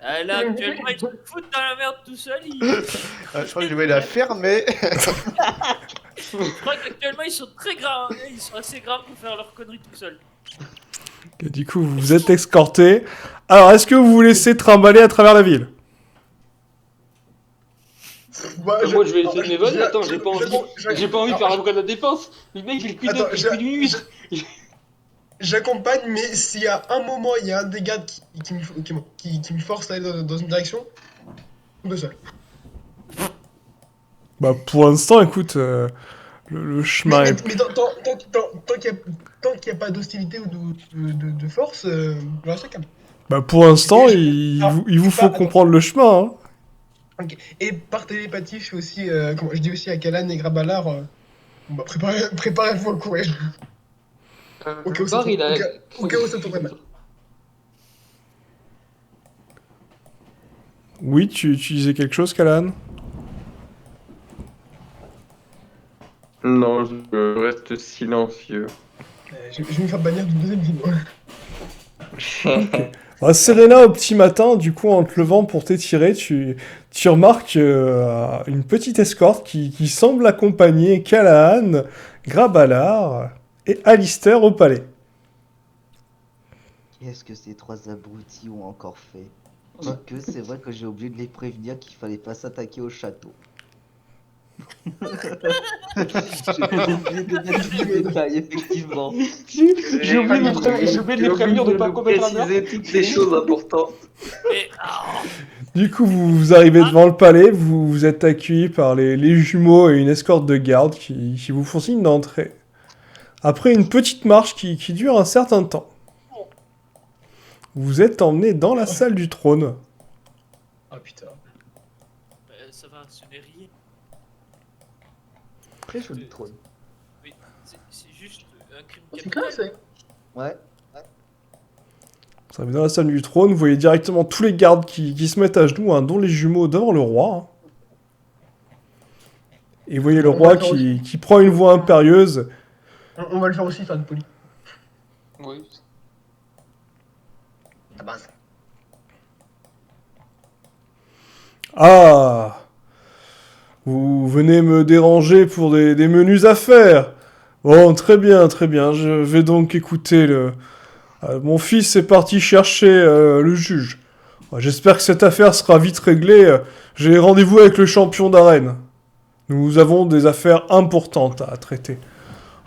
Là, actuellement, il se fout dans la merde tout seul. Je crois que je vais la fermer. Je crois qu'actuellement, ils sont très grands. Hein. Ils sont assez grands pour faire leurs conneries tout seuls. Et du coup, vous êtes escorté. Alors, est-ce que vous vous laissez trimballer à travers la ville? Bah, Moi je vais essayer de m'évader, je- attends, j'ai pas envie de faire l'avocat de la défense. Le mec il cuit Attends, depuis une nuit. J'accompagne, mais s'il y a un moment, il y a un des gars qui me force à aller dans une direction, tout seul. Bah, pour l'instant, écoute, le chemin Mais, est... mais tant qu'il n'y a pas d'hostilité ou de force, je reste calme. Bah, pour l'instant, Et je- il vous faut attends. comprendre le chemin, hein. Ok. Et par télépathie, je fais aussi, je dis aussi à Kalan et Grabalar, bah, préparez-vous à courir. Au cas où ça Bar, il a... au cas où ça tournerait mal. Oui, tu disais quelque chose, Kalan? Non, je reste silencieux. Je vais me faire bannir du deuxième film. Ah, Serena, au petit matin, du coup, en te levant pour t'étirer, tu remarques une petite escorte qui semble accompagner Callahan, Grabalar et Alistair au palais. Qu'est-ce que ces trois abrutis ont encore fait? Quoique, c'est vrai que j'ai oublié de les prévenir qu'il fallait pas s'attaquer au château. J'ai oublié de mettre du détail, effectivement. J'ai oublié de les prévenir de pas commettre un meurtre. préciser toutes les choses importantes. Et, Du coup, vous arrivez devant le palais, vous êtes accueillis par les jumeaux et une escorte de garde qui vous font signe d'entrer. Après une petite marche qui dure un certain temps, vous êtes emmené dans la salle du trône. Ah putain. ça va, ce n'est rien. Très joli trône. Mais c'est juste un crime C'est capital. classe, hein. Ouais. Vous arrivez dans la salle du trône, vous voyez directement tous les gardes qui se mettent à genoux, hein, dont les jumeaux devant le roi. Hein. Et vous voyez le roi qui prend une voix impérieuse. On va le faire aussi, faire de poli. Oui. À base. Ah, vous venez me déranger pour des menus affaires. Bon, très bien, très bien. Je vais donc écouter mon fils est parti chercher le juge. J'espère que cette affaire sera vite réglée. J'ai rendez-vous avec le champion d'arène. Nous avons des affaires importantes à traiter.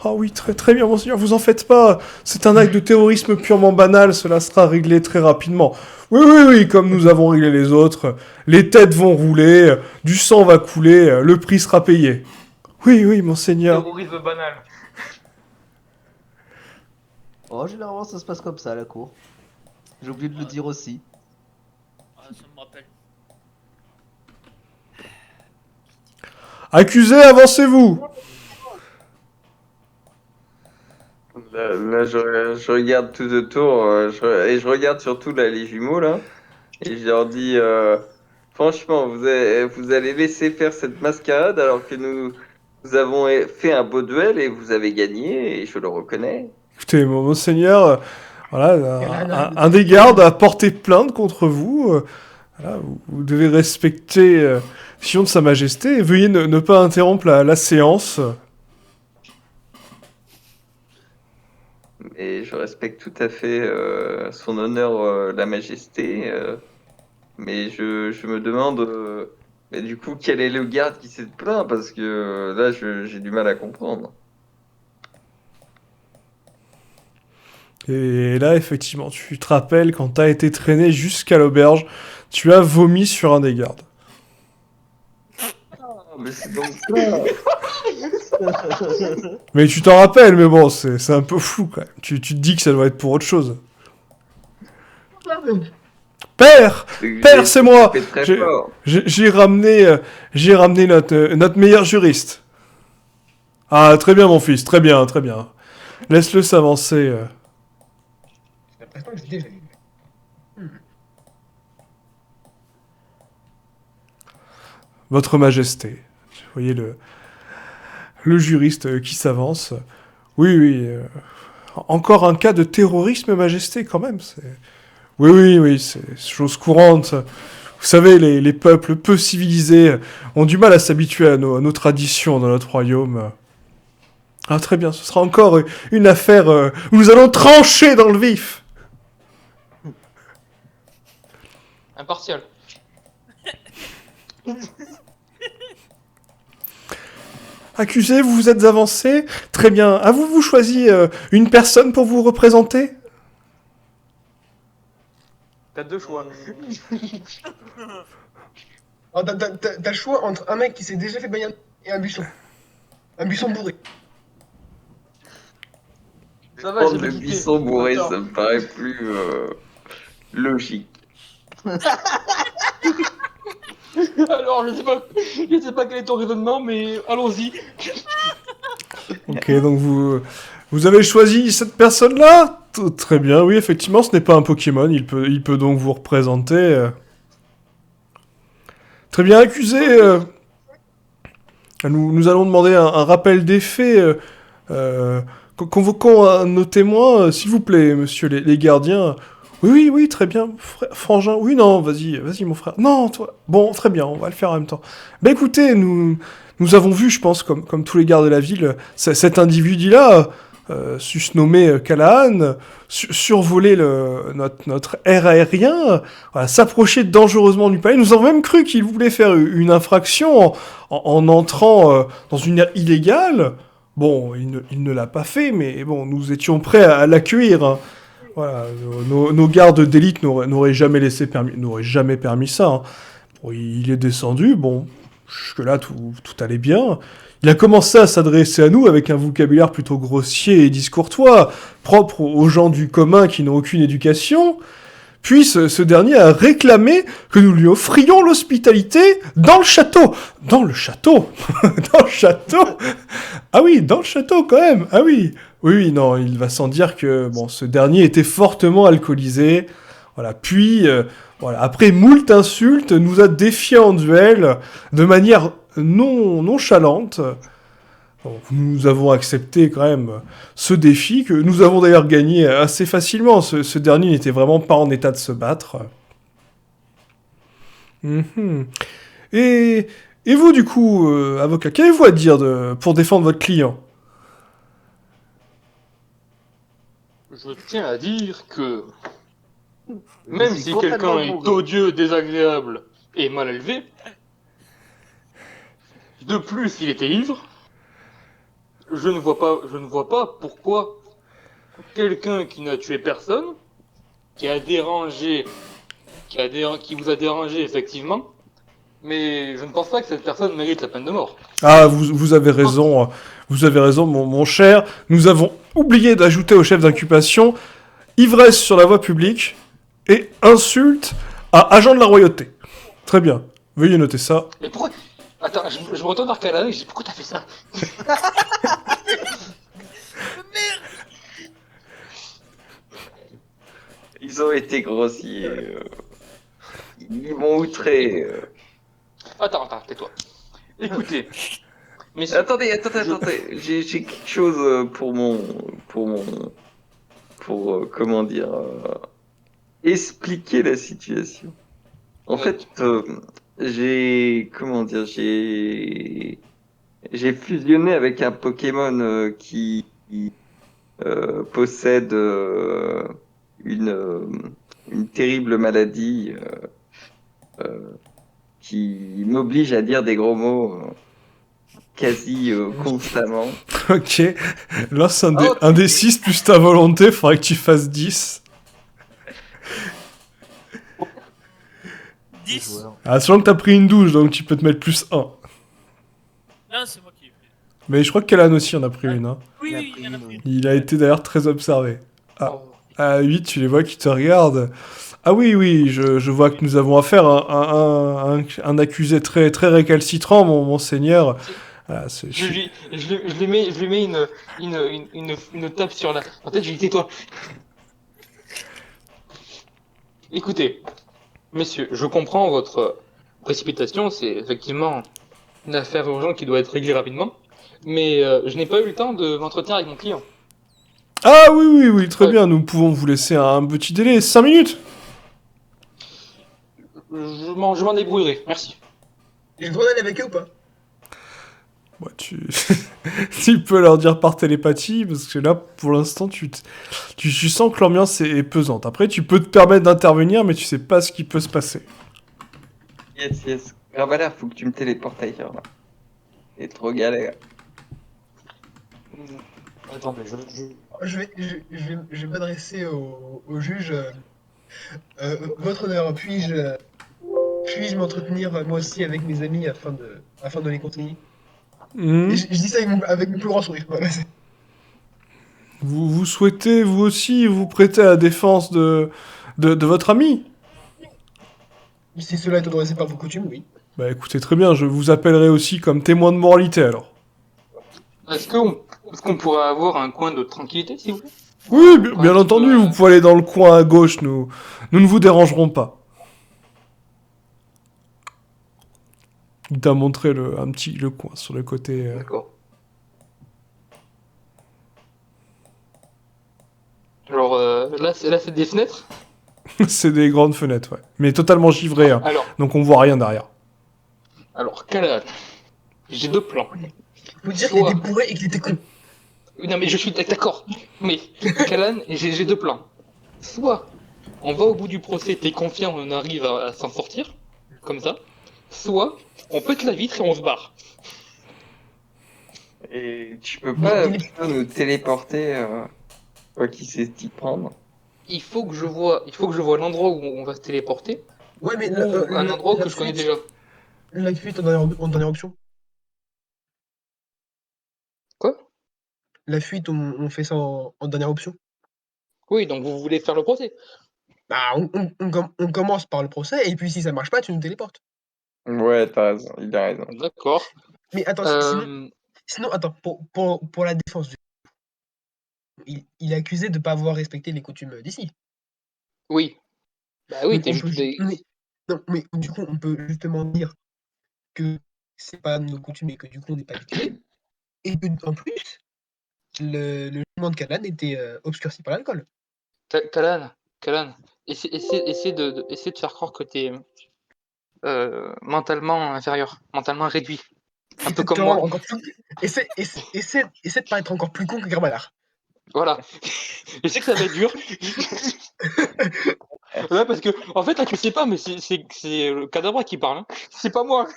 Ah oui, très très bien, monseigneur, vous en faites pas. C'est un acte de terrorisme purement banal, cela sera réglé très rapidement. Oui, oui, oui, comme nous avons réglé les autres. Les têtes vont rouler, du sang va couler, le prix sera payé. Oui, oui, monseigneur. Terrorisme banal. Oh, généralement, ça se passe comme ça à la cour. J'ai oublié de le dire aussi. Ah, ça me rappelle. Accusés, avancez-vous. Là, je regarde tout autour, et je regarde surtout là, les jumeaux, là, et je leur dis, franchement, vous allez laisser faire cette mascarade alors que nous avons fait un beau duel et vous avez gagné, et je le reconnais. Écoutez, monseigneur, voilà, un des gardes a porté plainte contre vous. Voilà, vous devez respecter la décision de Sa Majesté et veuillez ne pas interrompre la séance. Et je respecte tout à fait son honneur, la majesté, mais je me demande, mais du coup, quel est le garde qui s'est plaint, parce que là, j'ai du mal à comprendre. Et là, effectivement, tu te rappelles quand t'as été traîné jusqu'à l'auberge, tu as vomi sur un des gardes. Mais c'est donc ça. Mais tu t'en rappelles, mais bon, c'est un peu flou quand même. Tu te dis que ça doit être pour autre chose. Père, Père, c'est moi. C'est très J'ai- fort. J'ai ramené notre meilleur juriste. Ah, très bien, mon fils, très bien, très bien. Laisse-le s'avancer. J'ai l'impression que j'ai déjà vu. Votre Majesté. Vous voyez le juriste qui s'avance. Oui, oui. Encore un cas de terrorisme, Majesté, quand même. Oui, oui, oui, c'est chose courante. Vous savez, les peuples peu civilisés ont du mal à s'habituer à nos traditions dans notre royaume. Ah, très bien, ce sera encore une affaire où nous allons trancher dans le vif. Impartial. Accusé, vous vous êtes avancé. Très bien. Avez-vous choisi une personne pour vous représenter? T'as deux choix. Alors, t'as le choix entre un mec qui s'est déjà fait baigner et un buisson. Un buisson bourré. Ça va, Prendre j'ai le médité. buisson bourré, Attends. ça me paraît plus logique. Alors, je sais pas quel est ton raisonnement, mais allons-y. Ok, donc vous avez choisi cette personne-là? Très bien, oui, effectivement, ce n'est pas un Pokémon, il peut donc vous représenter. Très bien, accusé. Nous allons demander un rappel des faits, convoquons nos témoins, s'il vous plaît, monsieur les gardiens. Oui, oui, oui, très bien, frangin. Oui, non, vas-y, mon frère. Non, toi. Bon, très bien, on va le faire en même temps. Bah écoutez, nous avons vu, je pense, comme tous les gardes de la ville, cet individu-là, susnommé Callahan, survoler notre air aérien, voilà, s'approcher dangereusement du palais. Nous avons même cru qu'il voulait faire une infraction en entrant dans une aire illégale. Bon, il ne l'a pas fait, mais bon, nous étions prêts à l'accueillir. Hein. Voilà, nos gardes d'élite n'auraient jamais permis ça. Hein. Bon, il est descendu, bon, jusque-là tout allait bien. Il a commencé à s'adresser à nous avec un vocabulaire plutôt grossier et discourtois, propre aux gens du commun qui n'ont aucune éducation. Puis ce dernier a réclamé que nous lui offrions l'hospitalité dans le château. Dans le château Dans le château Ah oui, dans le château quand même. Ah oui. Oui, non, il va sans dire que bon, ce dernier était fortement alcoolisé. Voilà. Puis, voilà, après moult insultes, nous a défiés en duel de manière nonchalante. Bon, nous avons accepté quand même ce défi, que nous avons d'ailleurs gagné assez facilement. Ce dernier n'était vraiment pas en état de se battre. Mhm. Et, et vous, du coup, avocat, qu'avez-vous à dire pour défendre votre client? Je tiens à dire que Je même suis si complètement quelqu'un est bourré. odieux, désagréable et mal élevé, de plus il était ivre, je ne vois pas pourquoi quelqu'un qui n'a tué personne, qui a dérangé, qui vous a dérangé effectivement, mais je ne pense pas que cette personne mérite la peine de mort. Ah, vous avez raison, mon cher. Nous avons oublié d'ajouter au chef d'inculpation ivresse sur la voie publique et insulte à agent de la royauté. Très bien. Veuillez noter ça. Mais pourquoi? Attends, je me retourne vers Callahan et je dis pourquoi t'as fait ça? Ils ont été grossiers. Ils m'ont outré. Attends, tais-toi. Écoutez, messieurs, Attendez. J'ai quelque chose comment dire, expliquer la situation. En Ouais. fait, j'ai fusionné avec un Pokémon qui possède une, euh, une terrible maladie qui m'oblige à dire des gros mots quasi constamment. Ok. Lance un, Oh, un des 6 plus ta volonté, faudrait que tu fasses 10. 10. Joueur. Ah, selon que t'as pris une douche, donc tu peux te mettre plus 1. Non, c'est moi qui l'ai fait. Mais je crois que Callan aussi en a pris une. Hein. Oui, Il a oui, pris il y en a une, pris une. Il a été d'ailleurs très observé. Ah. Oh. À 8, tu les vois qui te regardent. Ah oui, je vois que nous avons affaire à un accusé très récalcitrant, mon seigneur. Ah, Je lui mets une tape sur la tête, je lui dis tais-toi. Écoutez, messieurs, je comprends votre précipitation, c'est effectivement une affaire urgente qui doit être réglée rapidement, mais je n'ai pas eu le temps de m'entretenir avec mon client. Ah oui, très Ouais. bien, nous pouvons vous laisser un petit délai, 5 minutes. Je m'en débrouillerai, merci. J'ai le droit d'aller avec eux ou pas? Ouais, tu peux leur dire par télépathie, parce que là, pour l'instant, tu sens que l'ambiance est pesante. Après, tu peux te permettre d'intervenir, mais tu sais pas ce qui peut se passer. Yes. Grabalar, faut que tu me téléportes ailleurs là. C'est trop galère. Attends, mais Je vais m'adresser au juge. Votre honneur, puis-je m'entretenir moi aussi avec mes amis afin de les conseiller? Hmm. Et je dis ça avec mon plus grand sourire. Voilà, Vous souhaitez, vous aussi, vous prêter à la défense de votre ami? si cela est autorisé par vos coutumes, oui. Bah écoutez, très bien, je vous appellerai aussi comme témoin de moralité alors. Est-ce qu'on pourrait avoir un coin de tranquillité, s'il vous plaît? Oui, Quoi, bien un petit peu, entendu, vous pouvez aller dans le coin à gauche, nous ne vous dérangerons pas. Il t'a montré le coin sur le côté. D'accord. Alors là, c'est des fenêtres. C'est des grandes fenêtres, ouais. Mais totalement givrées, hein. Alors, Donc on voit rien derrière. Calade, j'ai deux plans. Faut dire qu'il Soit- était bourré et qu'il était con. Non, mais je suis d'accord. Mais, Kalan, j'ai deux plans. Soit on va au bout du procès, t'es confiant, on arrive à s'en sortir, comme ça. Soit on pète la vitre et on se barre. Et tu peux pas Mais- plutôt nous téléporter, quoi qu'il sait t'y prendre. Il faut que je vois l'endroit où on va se téléporter, Ouais, mais ou un endroit que je connais déjà. La fuite en dernière option. Quoi? La fuite, on fait ça en dernière option. Oui, donc vous voulez faire le procès. Bah, on commence par le procès, et puis si ça marche pas, tu nous téléportes. Ouais, t'as raison, il a raison. D'accord. Mais attends, Euh, sinon, attends, pour la défense, il est accusé de pas avoir respecté les coutumes d'ici. oui. Bah oui, Donc on peut, non, mais du coup, on peut justement dire que c'est pas nos coutumes et que du coup, on n'est pas accusé. Et que, en plus, le jugement de Calan était obscurci par l'alcool. Kalan, essaie de faire croire que t'es mentalement inférieur, mentalement réduit. Un peu C'est comme te moi. rendre encore plus. Essaie de pas être encore plus con que Garbalard. Voilà. Je sais que ça va être dur. Ouais, parce que, en fait, là, tu sais pas, mais c'est le cadavre qui parle. Hein. C'est pas moi.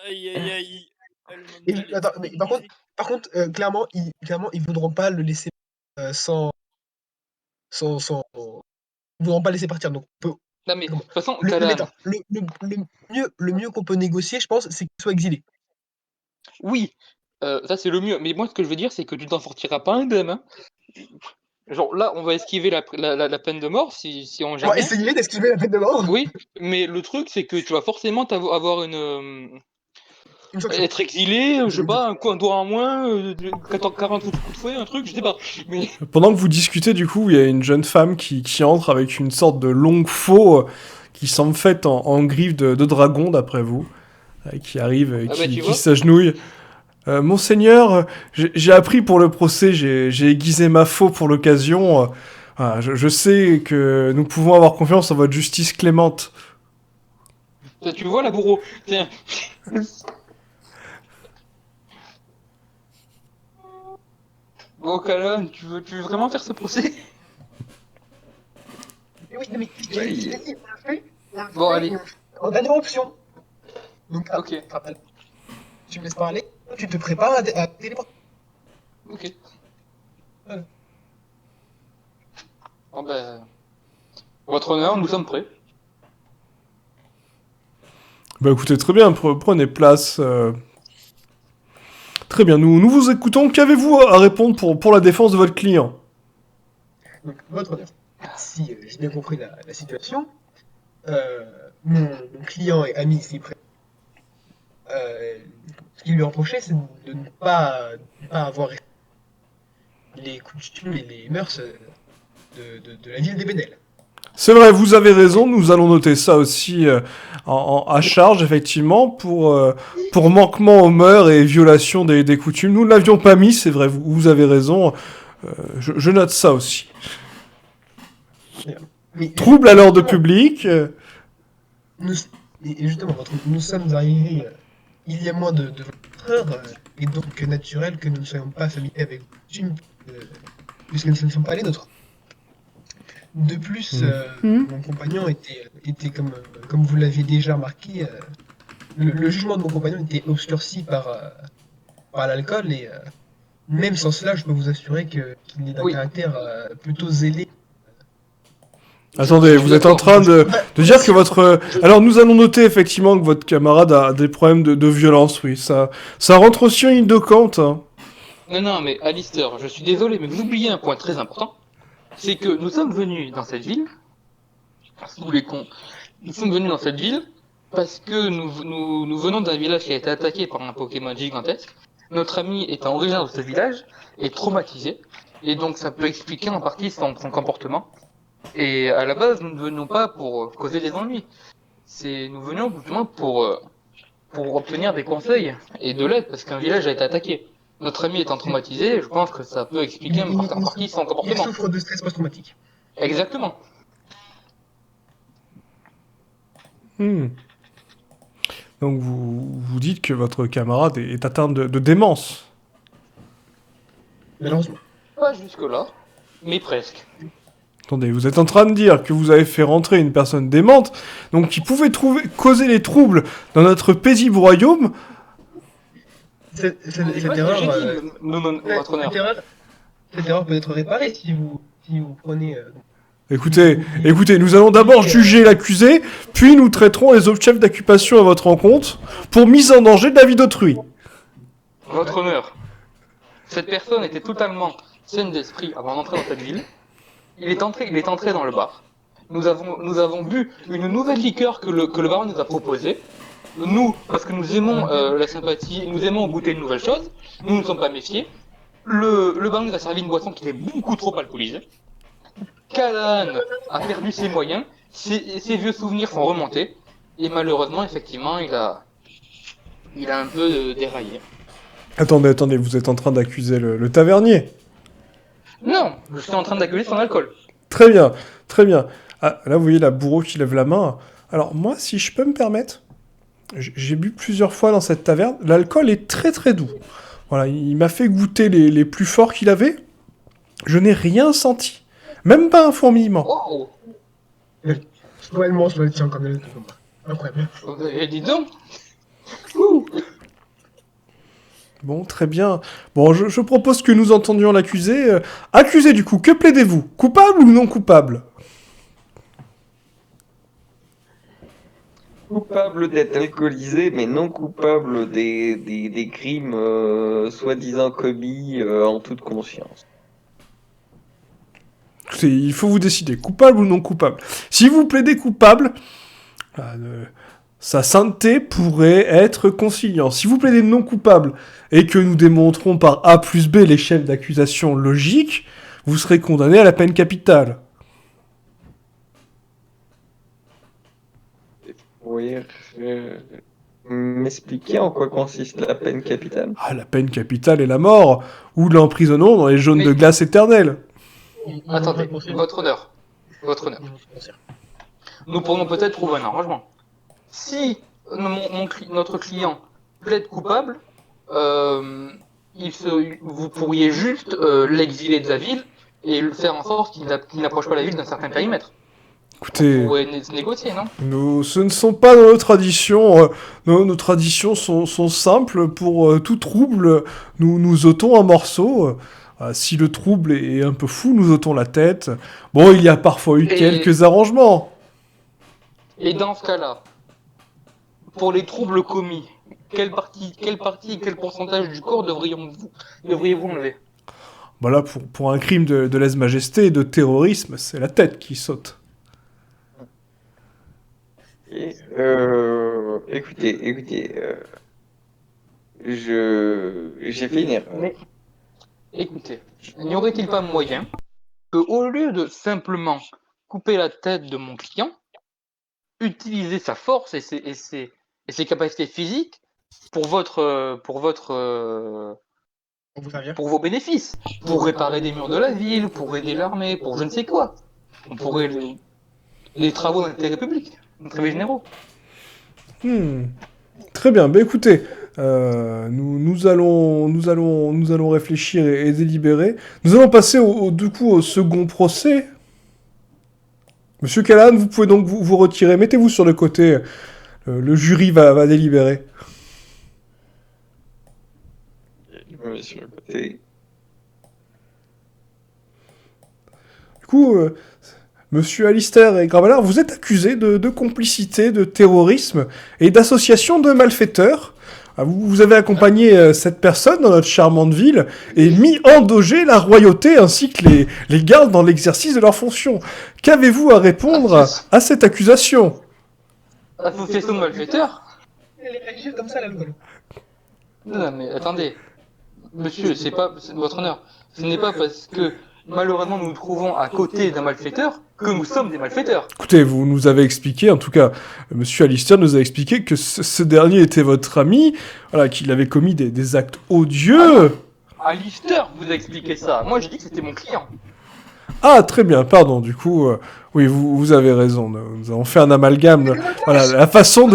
Aïe aïe aïe. Le Et, mental est attends, mais déstabilisé. par contre clairement, ils voudront pas le laisser sans, sans. Ils voudront pas le laisser partir. Donc, Non, mais, de comment toute façon, mais Kalan, attends, le mieux qu'on peut négocier, je pense, c'est qu'il soit exilé. oui, ça c'est le mieux. Mais moi, ce que je veux dire, c'est que tu t'en sortiras pas indemne. Hein. Genre, là, on va esquiver la peine de mort si on On gère va bien. essayer d'esquiver la peine de mort. Oui, mais le truc, c'est que tu vas forcément avoir Une sanction. être exilé, je sais pas, un doigt en moins, 40 coups de fouet, un truc, je sais pas. Mais Pendant que vous discutez, du coup, il y a une jeune femme qui entre avec une sorte de longue faux qui semble faite en griffe de dragon, d'après vous, qui arrive et ah bah tu qui vois, s'agenouille. Monseigneur, j'ai appris pour le procès, j'ai aiguisé ma faux pour l'occasion. Voilà, je sais que nous pouvons avoir confiance en votre justice clémente. tu vois la bourreau. Tiens. Bon, Calonne, tu veux vraiment faire ce procès? Mais oui, mais Oui. je l'ai dit, on le fait. Bon, allez. En dernière option. Donc, Ok, tu me laisses parler, tu te prépares à téléporter. ok. Voilà. Bon ben, votre honneur, nous sommes prêts. Bah écoutez, très bien, prenez place. Très bien, nous vous écoutons. Qu'avez-vous à répondre pour la défense de votre client? Donc, votre honneur. Si j'ai bien compris la situation, euh, mon client et ami ici prêt, ce qu'il lui reprochait, c'est de ne pas avoir les coutumes et les mœurs de la ville des Bénel. C'est vrai, vous avez raison, nous allons noter ça aussi à charge, effectivement, pour manquement aux mœurs et violation des coutumes. Nous ne l'avions pas mis, c'est vrai, vous avez raison, je note ça aussi. Mais, Trouble à l'ordre public, nous, et justement, nous sommes arrivés il y a moins de 24 heures, et donc naturel que nous ne soyons pas familiers avec vos coutumes, puisque ce ne sont pas les nôtres. De plus, mon compagnon était comme vous l'aviez déjà remarqué, le jugement de mon compagnon était obscurci par l'alcool, et même sans cela, je peux vous assurer qu'il est d'un Oui. caractère plutôt zélé. Attendez, vous êtes en train de dire que votre... Alors, nous allons noter effectivement que votre camarade a des problèmes de violence, oui. Ça rentre aussi en ligne de compte. Hein. Non, mais Alistair, je suis désolé, mais vous oubliez un point très important. C'est que nous sommes venus dans cette ville, tous les cons, nous sommes venus dans cette ville parce que nous venons d'un village qui a été attaqué par un Pokémon gigantesque. Notre ami étant originaire de ce village est traumatisé, et donc ça peut expliquer en partie son comportement. Et à la base, nous ne venons pas pour causer des ennuis. Nous venions justement pour obtenir des conseils et de l'aide, parce qu'un village a été attaqué. Notre ami étant traumatisé, je pense que ça peut expliquer en partie son Il comportement. souffre de stress post-traumatique. Exactement. Donc, vous dites que votre camarade est atteint de démence. Malheureusement. Pas jusque-là, mais presque. Attendez, vous êtes en train de dire que vous avez fait rentrer une personne démente, donc qui pouvait causer les troubles dans notre paisible royaume. Cette C'est pas ce que erreur, j'ai dit, votre honneur. cette erreur peut être réparée si vous prenez. Écoutez, nous allons d'abord juger l'accusé, puis nous traiterons les autres chefs d'accusation à votre rencontre pour mise en danger de la vie d'autrui. Votre honneur. Cette personne était totalement saine d'esprit avant d'entrer dans cette ville. Il est entré dans le bar. Nous avons bu une nouvelle liqueur que le baron nous a proposée. Nous, parce que nous aimons la sympathie, nous aimons goûter de nouvelles choses, nous ne sommes pas méfiés. Le baron nous a servi une boisson qui était beaucoup trop alcoolisée. Callahan a perdu ses moyens, ses vieux souvenirs sont remontés, et malheureusement, effectivement, il a un peu déraillé. Attendez, vous êtes en train d'accuser le tavernier. Non, je suis en train d'accuser son alcool. Très bien. Ah, là, vous voyez la bourreau qui lève la main. Alors, moi, si je peux me permettre, j'ai bu plusieurs fois dans cette taverne. L'alcool est très très doux. Voilà, il m'a fait goûter les plus forts qu'il avait. Je n'ai rien senti. Même pas un fourmillement. Oh, Soit elle mange, soit elle tient comme elle combat. Incroyable. dis donc. Bon, très bien. Bon, je propose que nous entendions l'accusé. Accusé, du coup, que plaidez-vous? Coupable ou non coupable? Coupable d'être alcoolisé, mais non coupable des crimes soi-disant commis en toute conscience. Il faut vous décider, coupable ou non coupable. Si vous plaidez coupable, sa sainteté pourrait être conciliante. Si vous plaidez non coupable et que nous démontrons par A plus B les chefs d'accusation logiques, vous serez condamné à la peine capitale. Oui, m'expliquer en quoi consiste la peine capitale? Ah, la peine capitale est la mort, ou l'emprisonnement dans les geôles Mais- de glace éternelle. Attendez, votre honneur. Nous pourrions peut-être trouver un arrangement. Si notre client plaide coupable, vous pourriez juste l'exiler de la ville et le faire en sorte qu'il n'approche pas la ville d'un certain périmètre. Écoutez, Vous pourrez négocier, non? ce ne sont pas dans nos traditions. Nos traditions sont simples. Pour tout trouble, nous ôtons un morceau. Si le trouble est un peu fou, nous ôtons la tête. Bon, il y a parfois eu Et- quelques arrangements. Et dans ce cas-là, pour les troubles commis, quelle partie, quel pourcentage du corps devriez-vous enlever? Voilà, pour un crime de lèse-majesté et de terrorisme, c'est la tête qui saute. Et, écoutez, j'ai fait une erreur. Mais écoutez, n'y aurait-il pas moyen que, au lieu de simplement couper la tête de mon client, utiliser sa force et ses capacités physiques pour On vous servir. pour vos bénéfices, pour réparer des murs de la ville, pour aider l'armée, pour je ne sais quoi. On pourrait les travaux d'intérêt public, d'intérêt généraux. Très bien. Bah écoutez, nous allons réfléchir et délibérer. Nous allons passer du coup au second procès. Monsieur Callahan, vous pouvez donc vous retirer. Mettez-vous sur le côté. Le jury va délibérer. Je me mets sur le côté. Du coup, Monsieur Alistair et Gravelar, vous êtes accusés de complicité, de terrorisme et d'association de malfaiteurs. Vous avez accompagné cette personne dans notre charmante ville et mis en danger la royauté ainsi que les gardes dans l'exercice de leurs fonctions. Qu'avez-vous à répondre à cette accusation? Association de malfaiteurs? Elle est rédigée comme ça, la loi. Non, mais attendez. Monsieur, c'est votre honneur. Ce n'est pas parce que, malheureusement, nous nous trouvons à côté d'un malfaiteur que nous sommes des malfaiteurs. Écoutez, vous nous avez expliqué, en tout cas, Monsieur Alistair nous a expliqué que ce dernier était votre ami, voilà, qu'il avait commis des actes odieux. Alistair vous a expliqué ça. Moi, je dis que c'était mon client. Ah, très bien, pardon, du coup, oui, vous avez raison, nous avons fait un amalgame. Voilà, la façon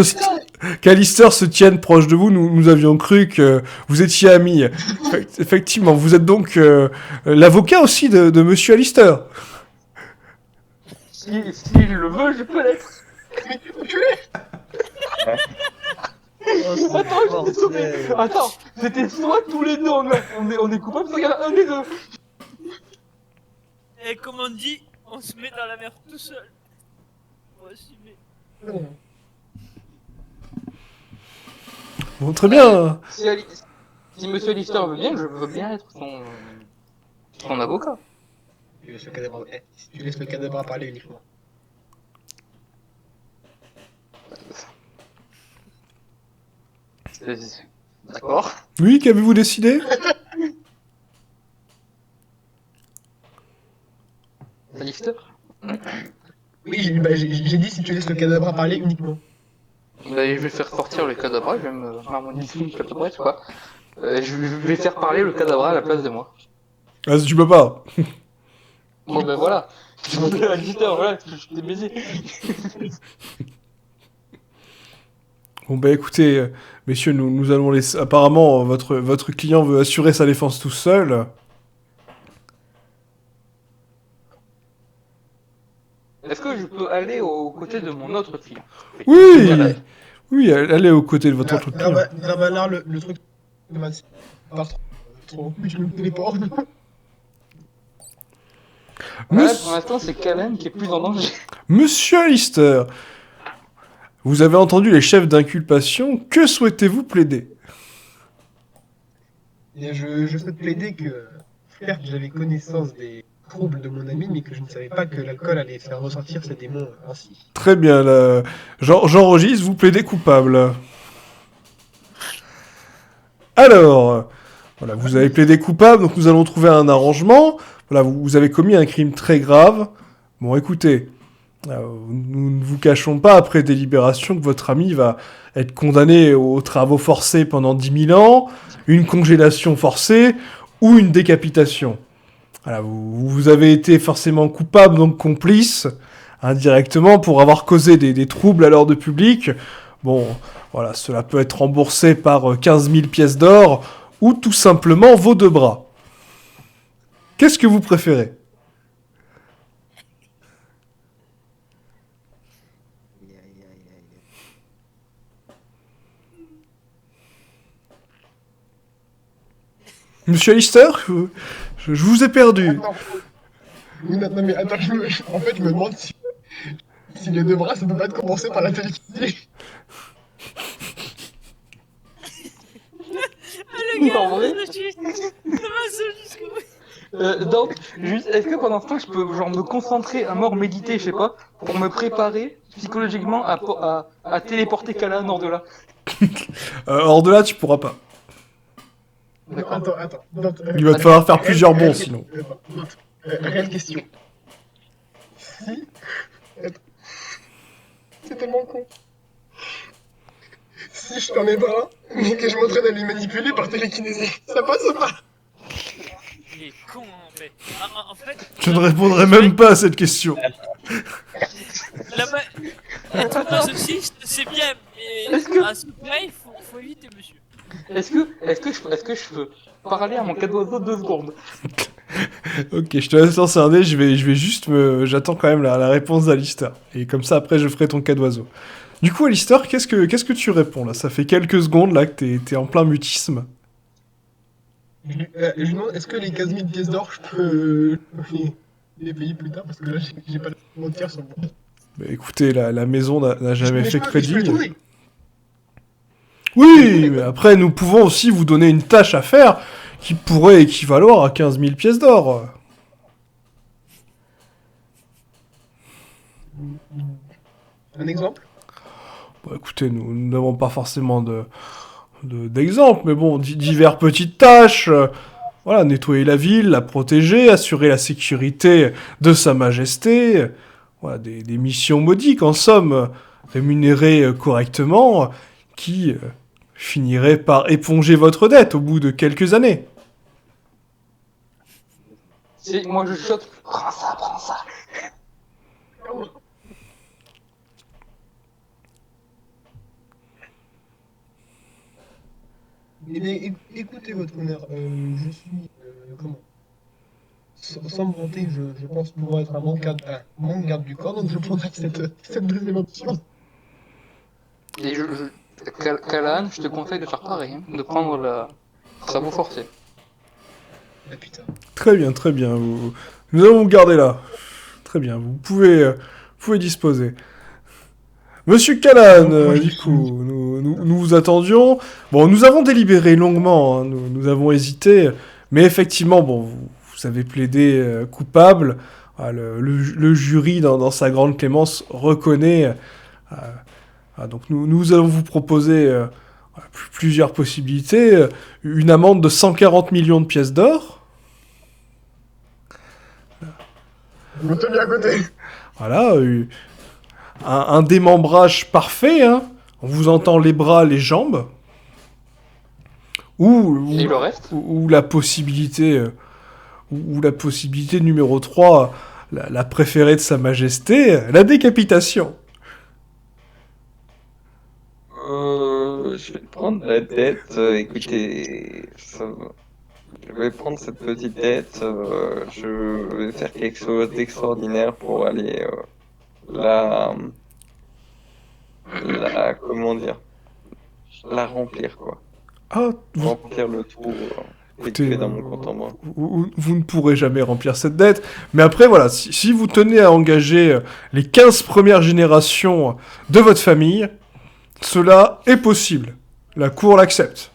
qu'Alistair se tienne proche de vous, nous avions cru que vous étiez amis. Effectivement, vous êtes donc l'avocat aussi de Monsieur Alistair. S'il le veut, je peux l'être. Attends, j'étais sauvé. Attends, c'était soit tous les deux on est coupables, soit il y en a un des deux. Et comme on dit, on se met dans la mer tout seul. On va assumer. Bon, très bien. Si Monsieur Alistair veut bien, je veux bien être son avocat. Tu laisses le cadavre, tu laisses le cadavre parler uniquement. D'accord. Oui, qu'avez-vous décidé? Alistair? Oui, bah, j'ai dit si tu laisses le cadavre parler uniquement. Bah, je vais faire sortir le cadavre, je vais me harmoniser le cadavre, quoi. Je vais faire parler le cadavre à la place de moi. Ah, tu peux pas. Bon ben voilà, je m'appelle Alistair, voilà, je t'ai baisé. Bon, bah écoutez, messieurs, nous allons laisser... Apparemment, votre client veut assurer sa défense tout seul. Est-ce que je peux aller aux côtés de mon autre client? Oui, Voilà. oui, allez aux côtés de votre autre client. Gravalar, le truc de ma... Trop. Je me les pas. Ouais, pour l'instant, c'est Kalen qui est plus en danger. Monsieur Alistair, vous avez entendu les chefs d'inculpation, que souhaitez-vous plaider? Et je souhaite plaider que, certes, j'avais connaissance des troubles de mon ami, mais que je ne savais pas que l'alcool allait faire ressortir ces démons ainsi. Très bien, là, j'enregistre, vous plaidez coupable. Alors, voilà, vous avez plaidé coupable, donc nous allons trouver un arrangement. Voilà, vous avez commis un crime très grave. Bon, écoutez, nous ne vous cachons pas, après délibération, que votre ami va être condamné aux travaux forcés pendant 10 000 ans, une congélation forcée ou une décapitation. Voilà, vous avez été forcément coupable, donc complice, indirectement, pour avoir causé des troubles à l'ordre public. Bon, voilà, cela peut être remboursé par 15 000 pièces d'or, ou tout simplement vos 2 bras. Qu'est-ce que vous préférez? Aïe, aïe, aïe, aïe. Monsieur Alistair, je vous ai perdu. Attends. Non, mais attends, en fait, je me demande si les 2 bras, ça peut pas être compensé par la télékinésie. Ah, le gars, En vrai ça va jusqu'au bout. Donc, juste, est-ce que pendant ce temps, je peux genre me concentrer à mort méditer, je sais pas, pour me préparer psychologiquement à téléporter Kalen hors de là? Hors de là, tu pourras pas. Non, attends. Il va te falloir faire plusieurs bons, sinon. Réelle question. Si... Attends. C'est tellement con. Si je t'en ai pas, mais que je m'entraîne à les manipuler par télékinésie, ça passe ou pas? Il est con en fait. En fait. Je ne répondrai même pas à cette question. Être masochiste, c'est bien, mais Est-ce que- à ce point, il faut éviter, monsieur. Est-ce que je peux parler à mon cas d'oiseau 2 secondes? Ok, je te laisse lancer un dé, je vais juste J'attends quand même la réponse d'Alistair. Et comme ça, après, je ferai ton cas d'oiseau. Du coup, Alistair, qu'est-ce que tu réponds, là? Ça fait quelques secondes, là, que t'es en plein mutisme. Je lui demande, est-ce que les 15 000 pièces d'or, je peux... les payer plus tard parce que là j'ai pas de mentir sur moi. Bah, écoutez, la maison n'a jamais fait Je peux les crédit. tourner. Oui, mais après, nous pouvons aussi vous donner une tâche à faire qui pourrait équivaloir à 15 000 pièces d'or. Un exemple? Bah, écoutez, nous n'avons pas forcément d'exemple, mais bon, divers petites tâches. Voilà, nettoyer la ville, la protéger, assurer la sécurité de Sa Majesté. Voilà, des missions modiques, en somme, rémunérées correctement, qui finiraient par éponger votre dette au bout de quelques années. Si, moi je chote. Prends ça, prends ça. Eh bien, écoutez votre honneur, je suis, comment? Sans me vanter, je pense pouvoir être un bon garde du corps, donc je prendrai cette deuxième option. Et Callahan, je te conseille de faire pareil, hein, de prendre la travaux forcés. Ah putain. Très bien, très bien. Nous allons vous garder là. Très bien, vous pouvez disposer. Monsieur Callan, Moi, je du suis- coup, nous vous attendions. Bon, nous avons délibéré longuement, hein, nous avons hésité, mais effectivement, bon, vous avez plaidé coupable. Ah, le jury, dans sa grande clémence, reconnaît. Donc nous allons vous proposer plusieurs possibilités. Une amende de 140 millions de pièces d'or. Je me tenais bien à côté. Voilà, un démembrage parfait, hein. On vous entend les bras, les jambes. Et le reste? Ou la possibilité, ou la possibilité numéro 3, la préférée de Sa Majesté, la décapitation. Je vais prendre la dette. Écoutez, je vais prendre cette petite dette. Je vais faire quelque chose d'extraordinaire pour aller comment dire, la remplir quoi. Ah, Remplir le trou écoutez, effectué dans mon compte en banque. vous ne pourrez jamais remplir cette dette. Mais après, voilà, si vous tenez à engager les 15 premières générations de votre famille, cela est possible. La Cour l'accepte.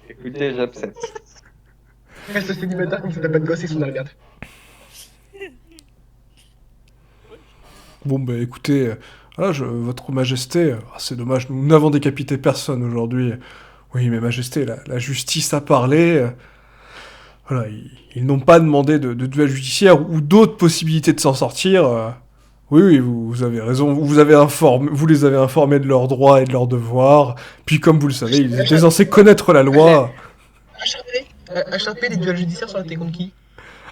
Écoutez, j'accepte. Reste célibataire comme ça t'as pas de gosse et sous la regarde. Bon, bah écoutez, voilà, votre majesté, c'est dommage, nous n'avons décapité personne aujourd'hui. Oui, mais majesté, la justice a parlé. Voilà, ils n'ont pas demandé de duel judiciaire ou d'autres possibilités de s'en sortir. Oui, oui, vous avez raison, vous les avez informés de leurs droits et de leurs devoirs. Puis comme vous le savez, ils étaient censés connaître la loi. Acharper les duels judiciaires sur la contre qui?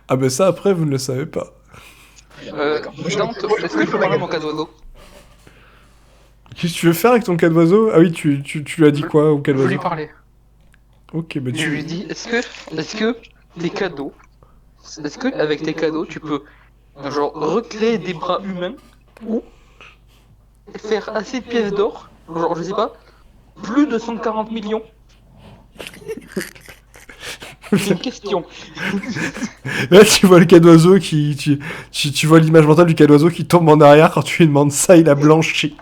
Ah ben ça, après, vous ne le savez pas. Dante, est-ce que je peux parler mon cas d'oiseau? Qu'est-ce que tu veux faire avec ton cas d'oiseau? Ah oui, tu lui as dit quoi au cas Je veux lui d'oiseau? parler. Ok, bah Je lui dis, est-ce que tes cadeaux, est-ce que avec tes cadeaux, tu peux, genre, recréer des bras humains ou faire assez de pièces d'or, genre, je sais pas, plus de 140 millions? C'est une question. Là, tu vois le cas d'oiseau tu vois l'image mentale du cas d'oiseau qui tombe en arrière quand tu lui demandes ça, il a blanchi.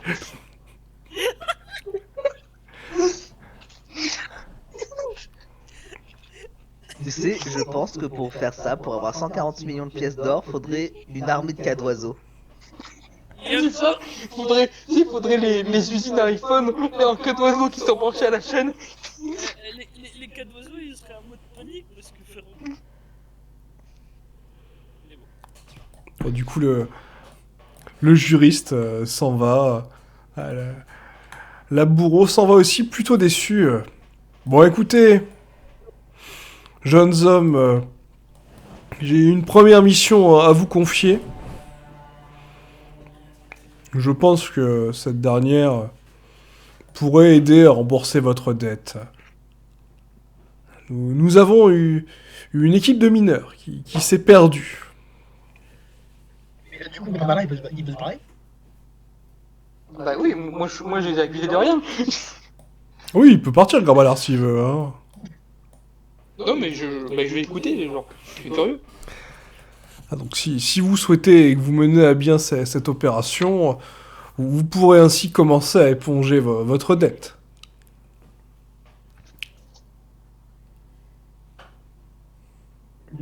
Tu sais, je pense que pour faire ça, pour avoir 140 millions de pièces d'or, faudrait une armée de cas d'oiseaux. C'est ça, faudrait les usines iPhone et un queue d'oiseau qui sont branchés à la chaîne. Les cas d'oiseaux, ils seraient en mode panique parce que faire. Mais bon. Bon, du coup, le juriste s'en va. La bourreau s'en va aussi plutôt déçu. Bon, écoutez, jeunes hommes, j'ai une première mission à vous confier. Je pense que cette dernière pourrait aider à rembourser votre dette. Nous avons eu une équipe de mineurs qui s'est perdue. Mais là, du coup, Barbara, il peut se barrer. Bah oui, moi je les ai accusés de rien. Oui, il peut partir, Grabalar, s'il veut. Hein. Non, mais je vais écouter, genre, je suis curieux. Ah, donc si vous souhaitez et que vous menez à bien cette opération, vous pourrez ainsi commencer à éponger votre dette.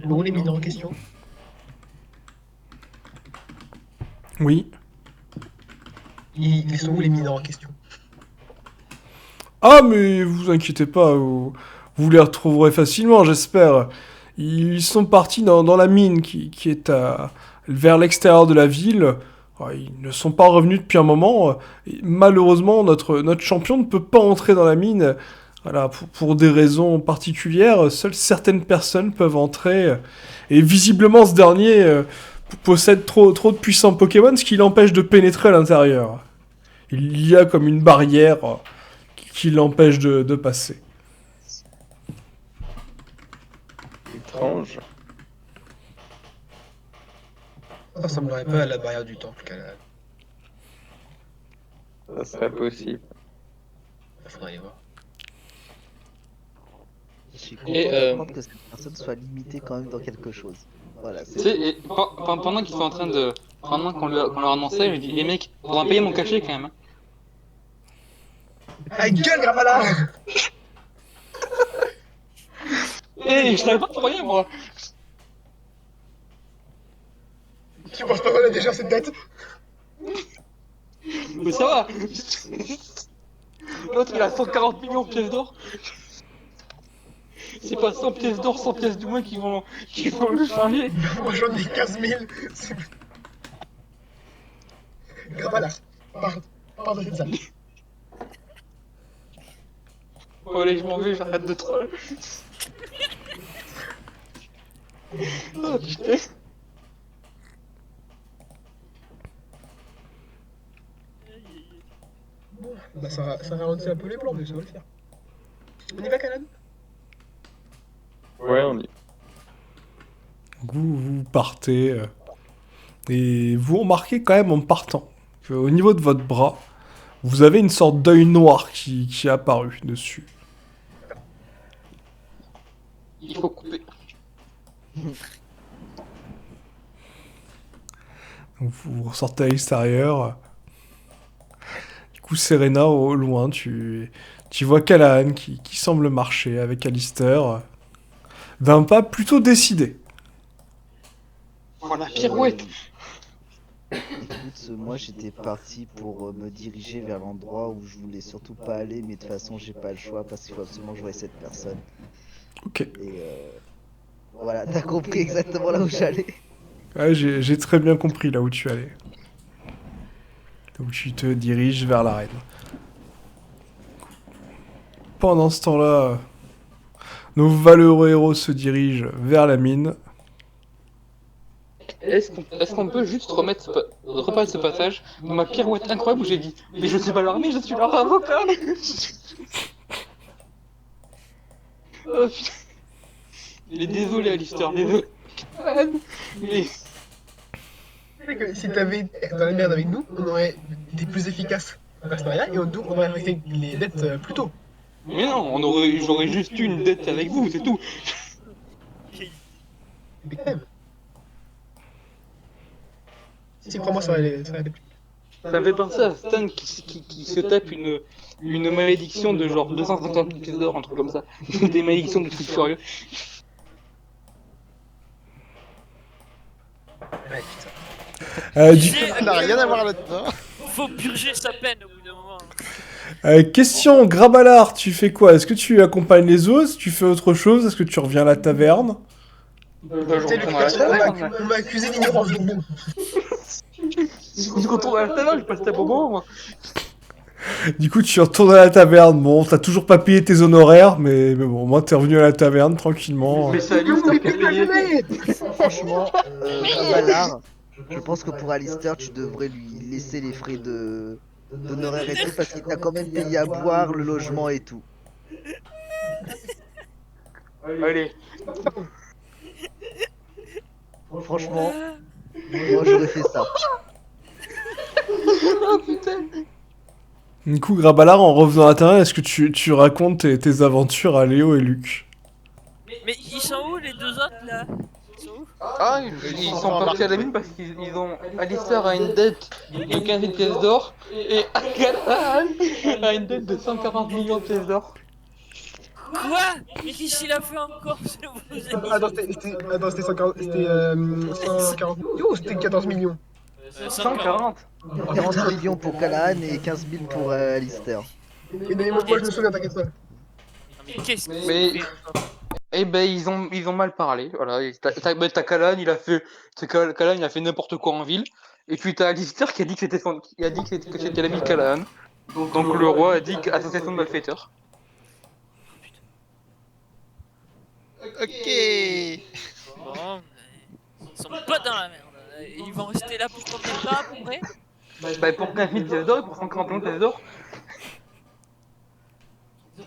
Bon, les mineurs en question. Oui. Ils sont où les mineurs en question? Ah, mais vous inquiétez pas, vous les retrouverez facilement, j'espère. Ils sont partis dans la mine qui est vers l'extérieur de la ville. Ah, ils ne sont pas revenus depuis un moment. Et malheureusement, notre champion ne peut pas entrer dans la mine. Voilà, pour des raisons particulières, seules certaines personnes peuvent entrer. Et visiblement, ce dernier possède trop de puissants Pokémon, ce qui l'empêche de pénétrer à l'intérieur. Il y a comme une barrière qui l'empêche de passer. Étrange. Ça ressemblerait pas à la barrière du temple Ça serait possible. Faudrait aller voir. Je suis Et, content d'apprendre que cette personne soit limitée quand même dans quelque chose. Voilà, Tu sais, et pendant qu'ils sont en train de. Pendant qu'on leur annonçait, je dis, les mecs, faudra payer mon cachet quand même. Hein. Ah, gueule, Grappala! Eh, je t'avais pas pour rien, moi. Tu penses pas qu'on a déjà cette dette? Mais ça va. L'autre, il a 140 millions de pièces d'or. C'est pas 100 pièces d'or, 100 pièces de moins qui vont le changer. Moi j'en ai 15 000. Grappala, parle de ça. Bon, allez, je m'en vais, j'arrête de troll. Oh putain. Bah ça ralentit un peu les plans, mais ça va le faire. On y va, Kalan? Ouais, on y. Vous partez et vous remarquez quand même en partant qu'au niveau de votre bras, vous avez une sorte d'œil noir qui est apparu dessus. Il faut couper. Donc vous ressortez à l'extérieur. Du coup, Serena, au loin, tu vois Callahan qui semble marcher avec Alistair d'un pas plutôt décidé. Oh la pirouette. écoute, moi j'étais parti pour me diriger vers l'endroit où je voulais surtout pas aller, mais de toute façon j'ai pas le choix parce qu'il faut absolument que je voie cette personne. Ok. Et voilà, t'as compris exactement là où j'allais. Ouais, j'ai très bien compris là où tu allais. Donc tu te diriges vers l'arène. Pendant ce temps-là, nos valeureux héros se dirigent vers la mine. Est-ce qu'on peut juste reparler de ce passage dans ma pirouette incroyable où j'ai dit mais je suis pas leur armée, je suis leur avocat. Oh putain. Il est désolé Alistair, désolé. Mais C'est que si t'avais été dans la merde avec nous, on aurait été plus efficace en partenariat et on aurait arrêté les dettes plus tôt. Mais non, j'aurais juste eu une dette avec vous, c'est tout. Mais quand même. Si, crois-moi, ça va aller plus. Ça me fait penser à Stan qui se tape une malédiction de genre 250 pièces d'or, un truc comme ça. Des malédictions de trucs furieux. Ouais, putain. Du Ça n'a rien à voir là-dedans. Faut purger sa peine au bout d'un moment. question, Grabalar, tu fais quoi? Est-ce que tu accompagnes les os? Tu fais autre chose? Est-ce que tu reviens à la taverne? Je Tu sais, le retourne à la perso, taverne. on m'a accusé d'ignorance, donc bon. Je retourne à la taverne, je passe ta bobo, moi. Du coup, tu retournes à la taverne. Bon, t'as toujours pas payé tes honoraires, mais bon, au moins t'es revenu à la taverne tranquillement. Mais c'est Alistair qui a payé. Franchement, Ballard, je pense que pour Alistair, tu devrais lui laisser les frais d'honoraires et tout parce qu'il t'a quand même payé à boire, le logement et tout. Allez. Franchement, moi j'aurais fait ça. Oh putain. Du coup, Grabalar, en revenant à la taverne, est-ce que tu racontes tes aventures à Léo et Luc? Mais ils sont où les deux autres là? Ils sont où? Ah, ils sont partis à la mine parce qu'ils ont. Alistair a une dette de 15 000 pièces d'or et Agatha a une dette de 140 millions de pièces d'or. Quoi? Mais qu'est-ce qu'il a fait encore? Je vous ai Attends, c'était 140, 140 millions ou c'était 14 millions? 140. 40 millions pour Callahan et 15 000 pour Alistair. Et ben, moi je me souviens, t'inquiète pas. Non, mais qu'est-ce qu'il Mais- fait encore? Eh ben ils ont mal parlé, voilà. T'as Callahan, Callahan, il a fait n'importe quoi en ville. Et puis t'as Alistair qui a dit que c'était l'ami de Callahan. Donc le roi a dit association de malfaiteurs. Ok. Bon, ils sont pas dans la merde. Ils vont rester là pour combien de temps à peu près? Bah pour 15 000 pièces d'or et pour 140 millions de pièces d'or.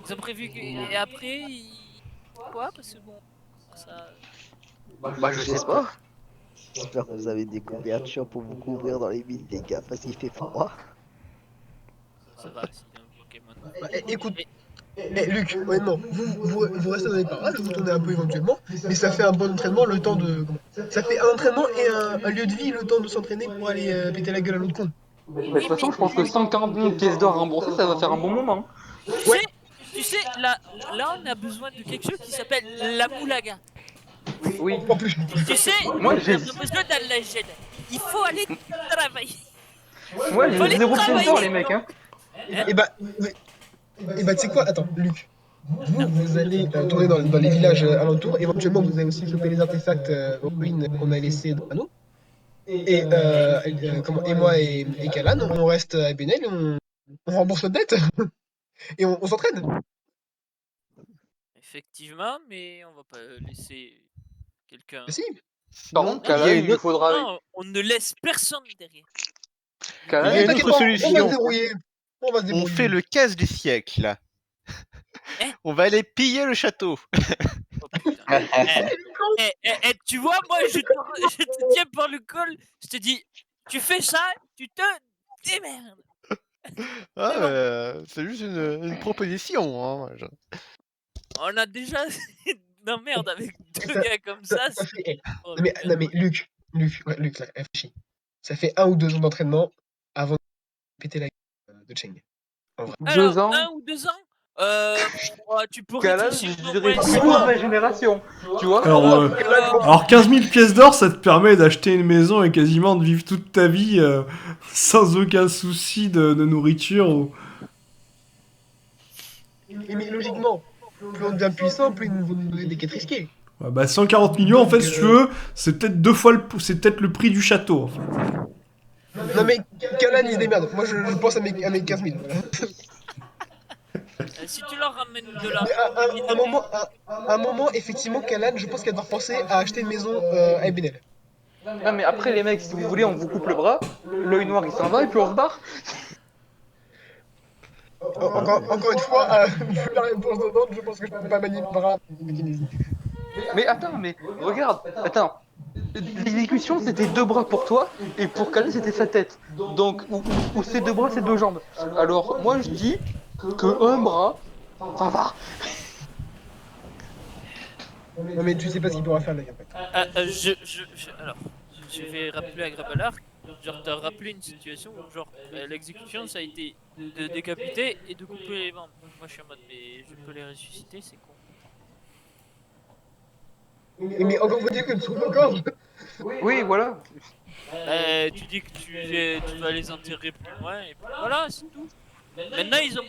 Ils ont prévu que. Et après, quoi? Parce que bon. Ça. Bah je sais pas. J'espère que vous avez des couvertures pour vous couvrir dans les mines, les gars, parce qu'il fait froid. Ça va, c'est un Pokémon. Bah, écoute, Luc, honnêtement, vous restez dans les parages, vous tournez un peu éventuellement, mais ça fait un bon entraînement le temps de. Ça fait un entraînement et un lieu de vie le temps de s'entraîner pour aller péter la gueule à l'autre con. Bah, de toute façon, je pense que 140 millions de pièces d'or remboursées, ça va faire un bon moment. Tu sais, là, on a besoin de quelque chose qui s'appelle la moulaga. Oui. En plus, Tu sais, Moi, on a j'ai- besoin d'un legend. Il faut aller travailler. Moi Faut j'ai les 0 pièces d'or travailler, les mecs hein. et bah tu sais quoi, attends, Luc, vous allez tourner dans les villages alentours, éventuellement vous allez aussi choper les artefacts aux ruines qu'on a laissés dans l'anneau. Et moi et Kalan, on reste à Benel, on rembourse notre dette et on s'entraîne. Effectivement, mais on va pas laisser quelqu'un. Mais si, Par Sinon, contre, il y a Callahan, une il lui faudra. Non, on ne laisse personne derrière. Callahan, Il y a une t'inquiète autre pas, on va solution. se débrouiller. On va se On débrouiller. fait le casse du siècle. Hein? On va aller piller le château. Oh putain. Tu vois, moi, je te tiens par le col. Je te dis, tu fais ça, tu te démerdes. Ah, C'est bon. c'est juste une proposition. Hein. On a déjà d'emmerde avec deux Ça- gars comme ça. Ça fait, Oh, non mais Luc, là, réfléchis. Ça fait 1 ou 2 ans d'entraînement avant de péter la gueule de Cheng. En vrai. Alors, 2 ans. 1 ou 2 ans tu peux Callahan, réfléchir je au dirais moins plutôt 6 de ma génération. Tu vois Alors 15 000 pièces d'or, ça te permet d'acheter une maison et quasiment de vivre toute ta vie sans aucun souci de nourriture. Mais logiquement, plus on devient puissant, plus ils vont nous donner des quêtes risquées. Ouais, bah 140 millions, en fait, si tu veux, c'est peut-être 2 fois c'est peut-être le prix du château. En fait. Non mais Kalan il se démerde. Moi je pense à mes 15 000. si tu leur ramènes de Mais l'argent, à un moment, effectivement, Kalan, je pense qu'elle doit penser à acheter une maison à Ebenel. Non, mais après, les mecs, si vous voulez, on vous coupe le bras, l'œil noir il s'en va et puis on se barre. Encore une fois, vu la réponse de l'autre, je pense que je peux pas manier le bras. Mais attends, attends. L'exécution c'était 2 bras pour toi et pour Callahan c'était sa tête. Donc, ou ces 2 bras, c'est 2 jambes. Alors, moi je dis que un bras, ça va. Non mais tu sais pas ce qu'il pourra faire, mec. alors, je vais rappeler à Grabalar, genre, t'as rappelé une situation où, genre, l'exécution, ça a été de décapiter et de couper les membres. Moi, je suis en mode, mais je peux les ressusciter, c'est con. Mais encore faut dire que tu trouves encore. Oui, voilà. Tu dis que tu vas les enterrer plus loin, et puis voilà, c'est tout. Maintenant, ils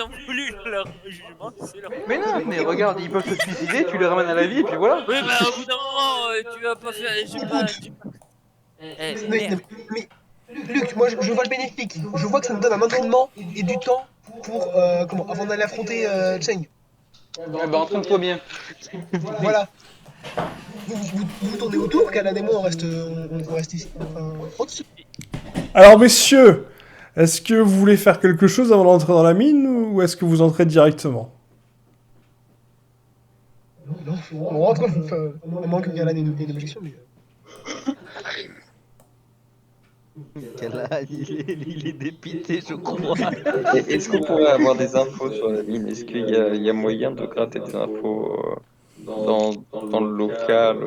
ont voulu leur jugement, c'est leur. Mais non, mais regarde, ils peuvent se suicider, tu les ramènes à la vie et puis voilà. Oui, bah, au bout d'un moment, tu vas pas faire. Mais Luc, moi je vois le bénéfique. Je vois que ça nous donne un entraînement et du temps pour avant d'aller affronter Cheng. Eh ben, entraîne-toi bien. Voilà. Vous tournez autour, Kalan et moi on reste ici. Enfin, au-dessus. Alors, messieurs, est-ce que vous voulez faire quelque chose avant d'entrer dans la mine ou est-ce que vous entrez directement? Non, on rentre, à moins que Kalan ait une objection. Mais... Callahan, il est dépité, je crois. Est-ce qu'on pourrait avoir des infos sur la mine? Est-ce qu'il y a moyen de gratter des infos dans le local,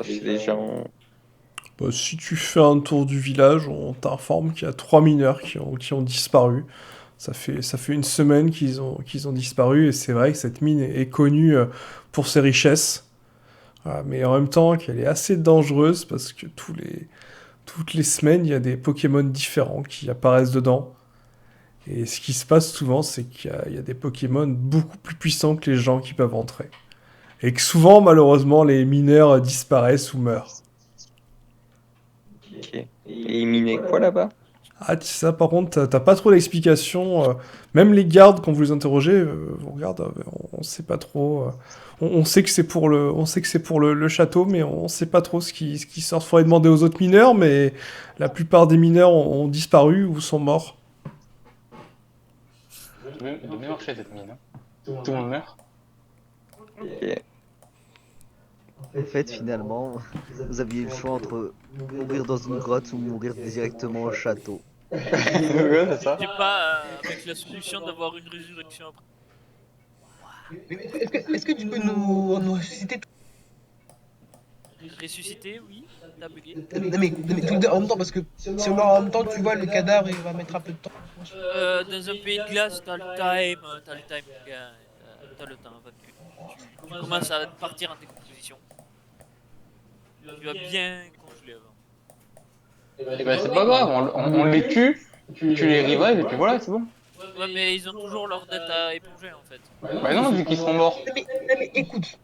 chez les gens. Bah, si tu fais un tour du village, on t'informe qu'il y a 3 mineurs qui ont disparu. Ça fait une semaine qu'ils ont disparu, et c'est vrai que cette mine est connue pour ses richesses. Voilà, mais en même temps qu'elle est assez dangereuse parce que toutes les semaines, il y a des Pokémon différents qui apparaissent dedans. Et ce qui se passe souvent, c'est qu'il y a des Pokémon beaucoup plus puissants que les gens qui peuvent entrer. Et que souvent, malheureusement, les mineurs disparaissent ou meurent. Ok. Et ils minaient quoi là-bas? Ah, ça, par contre, t'as pas trop d'explications. Même les gardes, quand vous les interrogez, vous regardez, on sait pas trop. On sait que c'est pour le château, mais on sait pas trop ce qui sort. Faudrait demander aux autres mineurs, mais la plupart des mineurs ont disparu ou sont morts. De mémoire chez cette mine. Tout le monde meurt. Ok. En fait, finalement, vous aviez le choix entre mourir dans une grotte ou mourir directement au château. Ouais, c'est ça. J'ai pas avec la solution d'avoir une résurrection après. Est-ce que tu peux nous ressusciter Ressusciter, oui, t'as bugué. Non mais tout le temps en même temps, parce que si on meurt en même temps, tu vois, le cadavre il va mettre un peu de temps. Dans un pays de glace, t'as le time, gars, t'as le temps, va que tu commences à partir en décomposition. Tu vas bien congeler avant. Et ben c'est pas grave, on les tue, tu les revives et puis voilà, c'est bon. Ouais, mais ils ont toujours leur dette à éponger en fait. Bah non, vu qu'ils seront morts. Non mais écoute,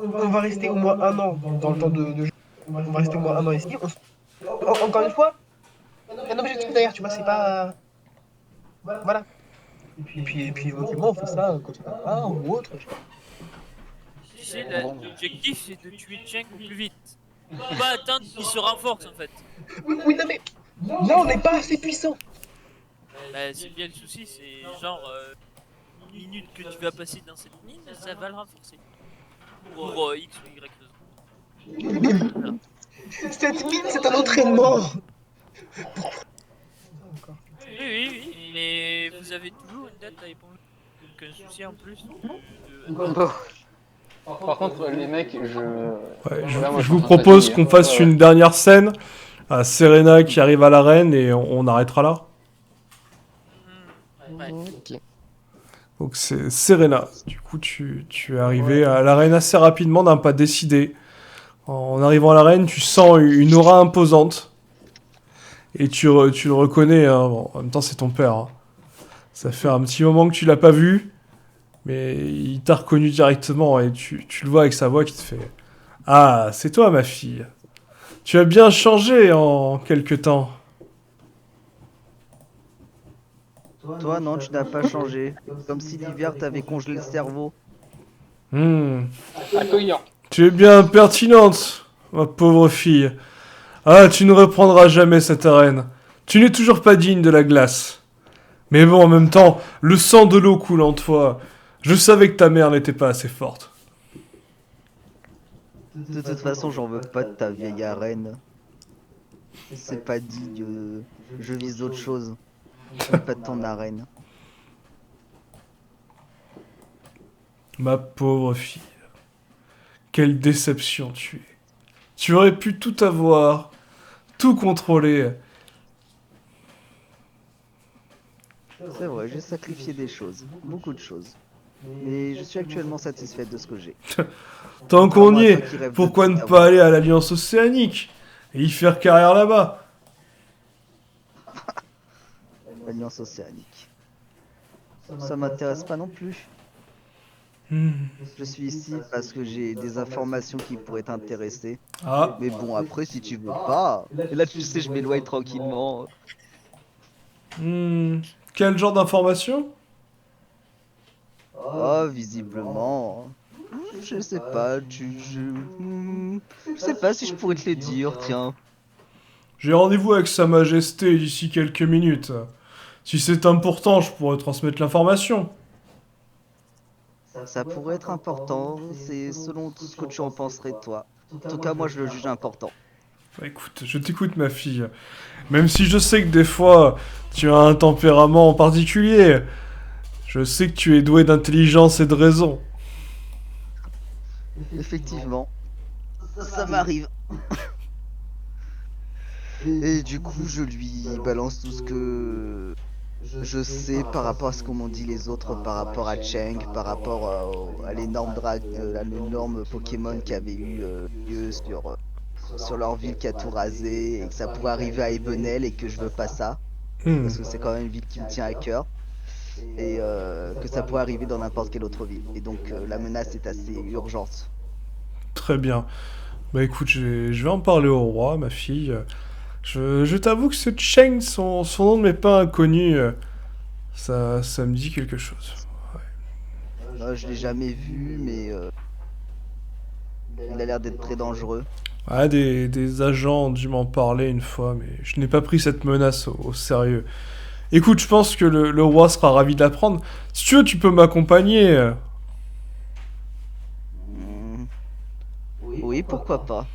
on va rester au moins 1 an dans le temps de jeu. On va rester au moins 1 an ici. Encore une fois, un objectif derrière, tu vois, c'est pas. Voilà. Et puis éventuellement, on fait ça quand on va ou autre. Tu sais, l'objectif c'est de tuer Cheng au plus vite. Pas attendre qu'il se renforce en fait. Oui, non mais là, on n'est pas assez puissant. Bah, c'est bien le souci, c'est genre une minute que tu vas passer dans cette mine, ça va le renforcer. Pour X ou Y raison. Voilà. Cette mine, c'est un entraînement. Oui, mais vous avez toujours une dette à éponger. Donc un souci en plus. Par contre, les mecs, Ouais, Là, moi, je je vous suis en train de propose fatiguer. qu'on fasse Ouais. une dernière scène. À Serena qui arrive à l'arène et on arrêtera là. Ouais. Donc c'est Serena. Du coup, tu es arrivé à l'arène assez rapidement d'un pas décidé. En arrivant à l'arène, tu sens une aura imposante. Et tu le reconnais. Hein. Bon, en même temps, c'est ton père. Hein. Ça fait un petit moment que tu l'as pas vu. Mais il t'a reconnu directement. Et tu le vois avec sa voix qui te fait « Ah, c'est toi, ma fille. Tu as bien changé en quelque temps. » Toi, non, tu n'as pas changé. Comme si l'hiver t'avait congelé le cerveau. Accueillant. Tu es bien impertinente, ma pauvre fille. Ah, tu ne reprendras jamais cette arène. Tu n'es toujours pas digne de la glace. Mais bon, en même temps, le sang de l'eau coule en toi. Je savais que ta mère n'était pas assez forte. De toute façon, j'en veux pas de ta vieille arène. C'est pas digne. Je vise autre chose. Pas de ton arène. Ma pauvre fille. Quelle déception tu es. Tu aurais pu tout avoir, tout contrôler. C'est vrai, j'ai sacrifié des choses. Beaucoup de choses. Mais je suis actuellement satisfaite de ce que j'ai. Tant qu'on y Contrairement à est, toi qui rêve de pourquoi tout ne avoir. pas aller à l'Alliance Océanique et y faire carrière là-bas? L'Alliance Océanique. Ça m'intéresse pas non plus. Je suis ici parce que j'ai des informations qui pourraient t'intéresser. Ah, Mais bon, après, si tu veux pas. Et là, tu sais, je m'éloigne tranquillement. quel genre d'information? Oh, visiblement. Je sais pas, je sais pas si je pourrais te le dire, tiens. J'ai rendez-vous avec Sa Majesté d'ici quelques minutes. Si c'est important, je pourrais transmettre l'information. Ça pourrait être important, c'est selon tout ce que tu en penserais toi. En tout cas, moi, je le juge important. Bah, écoute, je t'écoute, ma fille. Même si je sais que des fois, tu as un tempérament particulier. Je sais que tu es doué d'intelligence et de raison. Effectivement, ça m'arrive. Et du coup, je lui balance tout ce que je sais par rapport à ce qu'ont m'ont dit les autres, par rapport à Cheng, par rapport à à l'énorme Pokémon qui avait eu lieu sur leur ville qui a tout rasé, et que ça pourrait arriver à Ebenel et que je veux pas ça, Hmm, parce que c'est quand même une ville qui me tient à cœur, et que ça pourrait arriver dans n'importe quelle autre ville. Et donc la menace est assez urgente. très bien. Bah écoute, je vais en parler au roi, ma fille. Je t'avoue que ce Cheng, son nom ne m'est pas inconnu. Ça me dit quelque chose. Je l'ai jamais vu, mais il a l'air d'être très dangereux. Ah, des agents ont dû m'en parler une fois, mais je n'ai pas pris cette menace au sérieux. Écoute, je pense que le roi sera ravi de l'apprendre. Si tu veux, tu peux m'accompagner. Hmm, oui, pourquoi pas.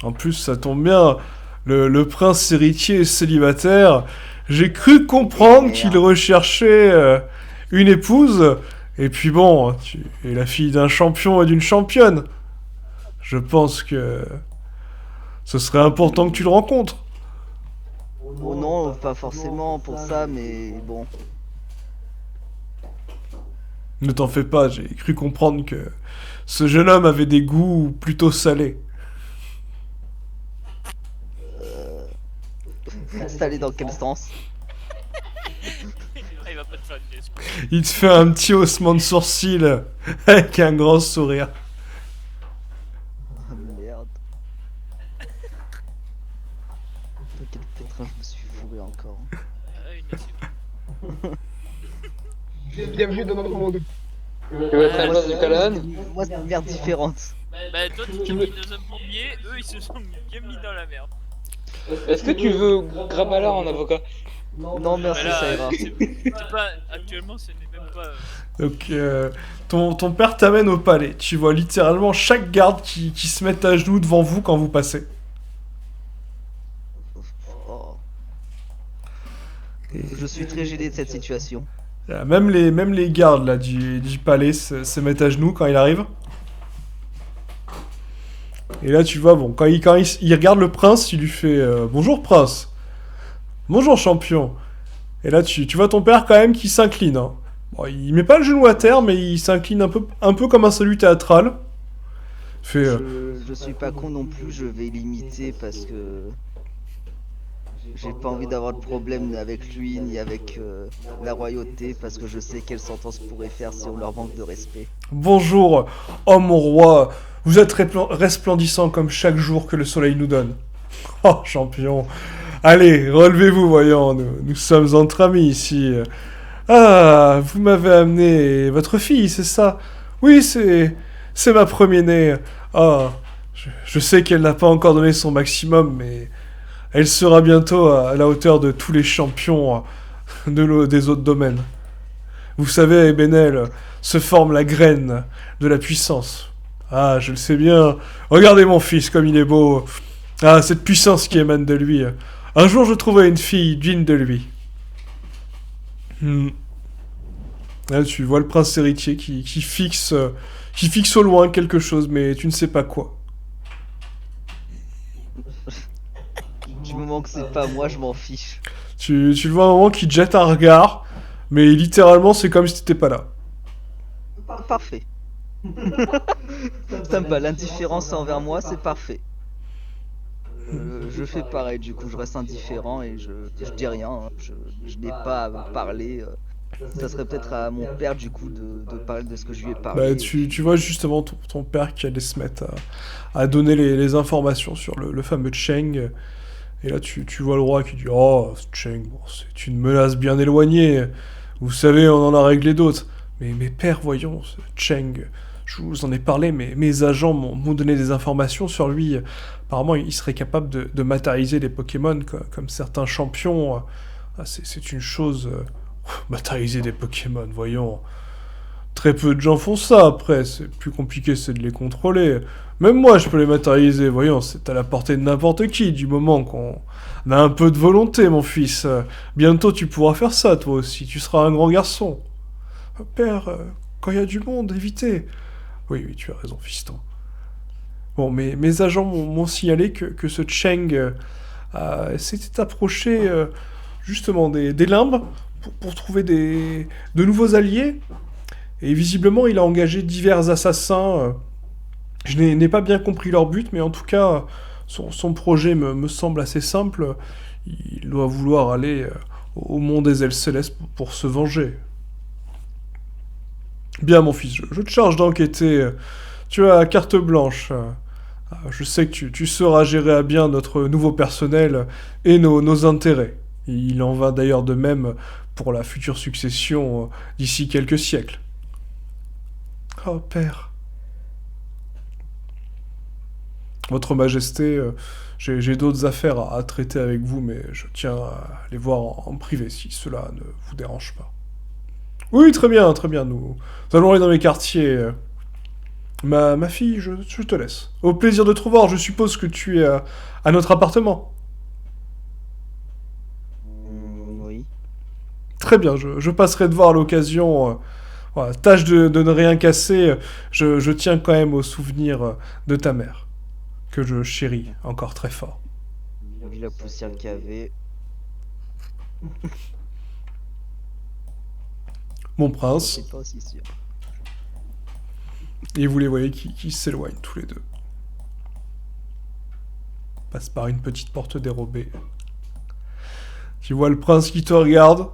En plus, ça tombe bien. Le prince héritier est célibataire. J'ai cru comprendre qu'il Merde. recherchait une épouse. Et puis bon, tu es la fille d'un champion et d'une championne. Je pense que ce serait important que tu le rencontres. Oh non, pas forcément pour ça, mais bon. Ne t'en fais pas, j'ai cru comprendre que ce jeune homme avait des goûts plutôt salés. Ça allait dans quel sens? Ah, il va pas te faire une escouade. Il te fait un petit haussement de sourcil avec un grand sourire. Ah, merde. Dans quel pétrin je me suis fourré encore. Ah, une escouade. Bienvenue dans notre monde. Tu veux être à la place de Callahan? Moi, c'est une merde différente. Bah, toi, tu t'es mis dans un bourbier, eux, ils se sont bien mis dans la merde. Est-ce que tu veux Grabalar en avocat? Non, merci, Mais là, ça ira. c'est pas. Actuellement, ce n'est même pas. Donc, ton père t'amène au palais. Tu vois littéralement chaque garde qui se met à genoux devant vous quand vous passez. Oh. Je suis très gêné de cette situation. Même les gardes là, du palais se mettent à genoux quand il arrive. Et là, tu vois, bon, il regarde le prince, il lui fait bonjour, prince. Bonjour, champion. Et là, tu vois ton père quand même qui s'incline. Hein. Bon, il met pas le genou à terre, mais il s'incline un peu comme un salut théâtral. Il fait Je suis pas con non plus, je vais l'imiter parce que j'ai pas envie d'avoir de problème avec lui ni avec la royauté parce que je sais quelle sentence pourrait faire si on leur manque de respect. bonjour, homme au roi. Vous êtes resplendissant comme chaque jour que le soleil nous donne. Oh, champion. Allez, relevez-vous, voyons, nous sommes entre amis ici. Ah, vous m'avez amené votre fille, c'est ça? Oui, c'est ma première-née. Ah, je sais qu'elle n'a pas encore donné son maximum, mais elle sera bientôt à la hauteur de tous les champions des autres domaines. Vous savez, à Ebenel se forme la graine de la puissance. Ah, je le sais bien. Regardez mon fils, comme il est beau. Ah, cette puissance qui émane de lui. Un jour, je trouverai une fille digne de lui. Hmm. Là, tu vois le prince héritier qui fixe au loin quelque chose, mais tu ne sais pas quoi. Du moment que c'est pas moi, je m'en fiche. Tu le vois à un moment qui te jette un regard, mais littéralement, c'est comme si t'étais pas là. Parfait. Ça me va, l'indifférence envers moi, c'est parfait. Je fais pareil, du coup, je reste indifférent et je dis rien. Hein. Je n'ai pas à parler. Ça serait peut-être à mon père, du coup, de parler de ce que je lui ai parlé. Bah, tu vois justement ton père qui allait se mettre à donner les informations sur le fameux Cheng. Et là, tu vois le roi qui dit oh, Cheng, bon, c'est une menace bien éloignée. Vous savez, on en a réglé d'autres. Mais père, voyons, ce Cheng, je vous en ai parlé, mais mes agents m'ont donné des informations sur lui. Apparemment, il serait capable de matérialiser des Pokémon comme certains champions. Ah, c'est une chose. Matérialiser des Pokémon, voyons. Très peu de gens font ça après, c'est plus compliqué, c'est de les contrôler. Même moi, je peux les matérialiser, voyons, c'est à la portée de n'importe qui, du moment qu'on a un peu de volonté, mon fils. Bientôt, tu pourras faire ça, toi aussi, tu seras un grand garçon. Père, quand il y a du monde, évitez. Oui, tu as raison, fiston. Bon, mes agents m'ont signalé que ce Cheng s'était approché justement des limbes pour trouver de nouveaux alliés. Et visiblement, il a engagé divers assassins. Je n'ai pas bien compris leur but, mais en tout cas, son projet me semble assez simple. Il doit vouloir aller au monde des ailes célestes pour se venger. Bien, mon fils, je te charge d'enquêter. Tu as carte blanche. Je sais que tu sauras gérer à bien notre nouveau personnel et nos intérêts. Il en va d'ailleurs de même pour la future succession d'ici quelques siècles. Oh, père. Votre Majesté, j'ai d'autres affaires à traiter avec vous, mais je tiens à les voir en privé si cela ne vous dérange pas. Oui, très bien, très bien. Nous allons aller dans les quartiers. Ma fille, je te laisse. Au plaisir de te revoir, je suppose que tu es à notre appartement. Oui. Très bien, je passerai te voir à l'occasion. Voilà, tâche de ne rien casser. Je tiens quand même au souvenir de ta mère, que je chéris encore très fort. Vu la poussière qu'il y avait. Mon prince, C'est pas aussi sûr. et vous les voyez qui s'éloignent tous les deux. Passe par une petite porte dérobée. Tu vois le prince qui te regarde.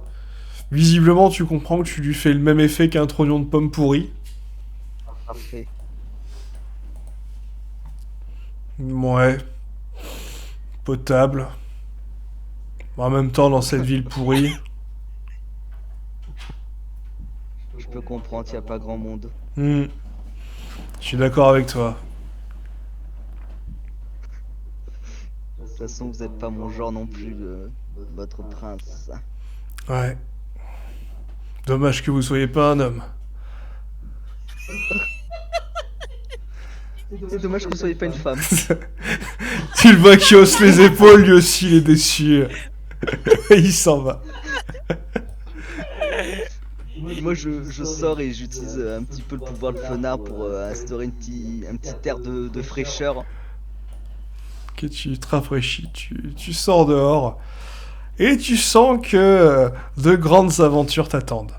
Visiblement, tu comprends que tu lui fais le même effet qu'un trognon de pomme pourrie. Parfait. Ouais. Potable. En même temps, dans cette ville pourrie. Je peux comprendre, il n'y a pas grand monde. Je suis d'accord avec toi. De toute façon, vous n'êtes pas mon genre non plus, votre prince. Ouais. Dommage que vous soyez pas un homme. C'est dommage que vous soyez pas une femme. Tu le vois qui hausse les épaules, lui aussi il est déçu. Il s'en va. Moi, je sors et j'utilise un petit peu le pouvoir de Fenard pour instaurer un petit air de fraîcheur. Que tu te rafraîchis, tu sors dehors. Et tu sens que de grandes aventures t'attendent.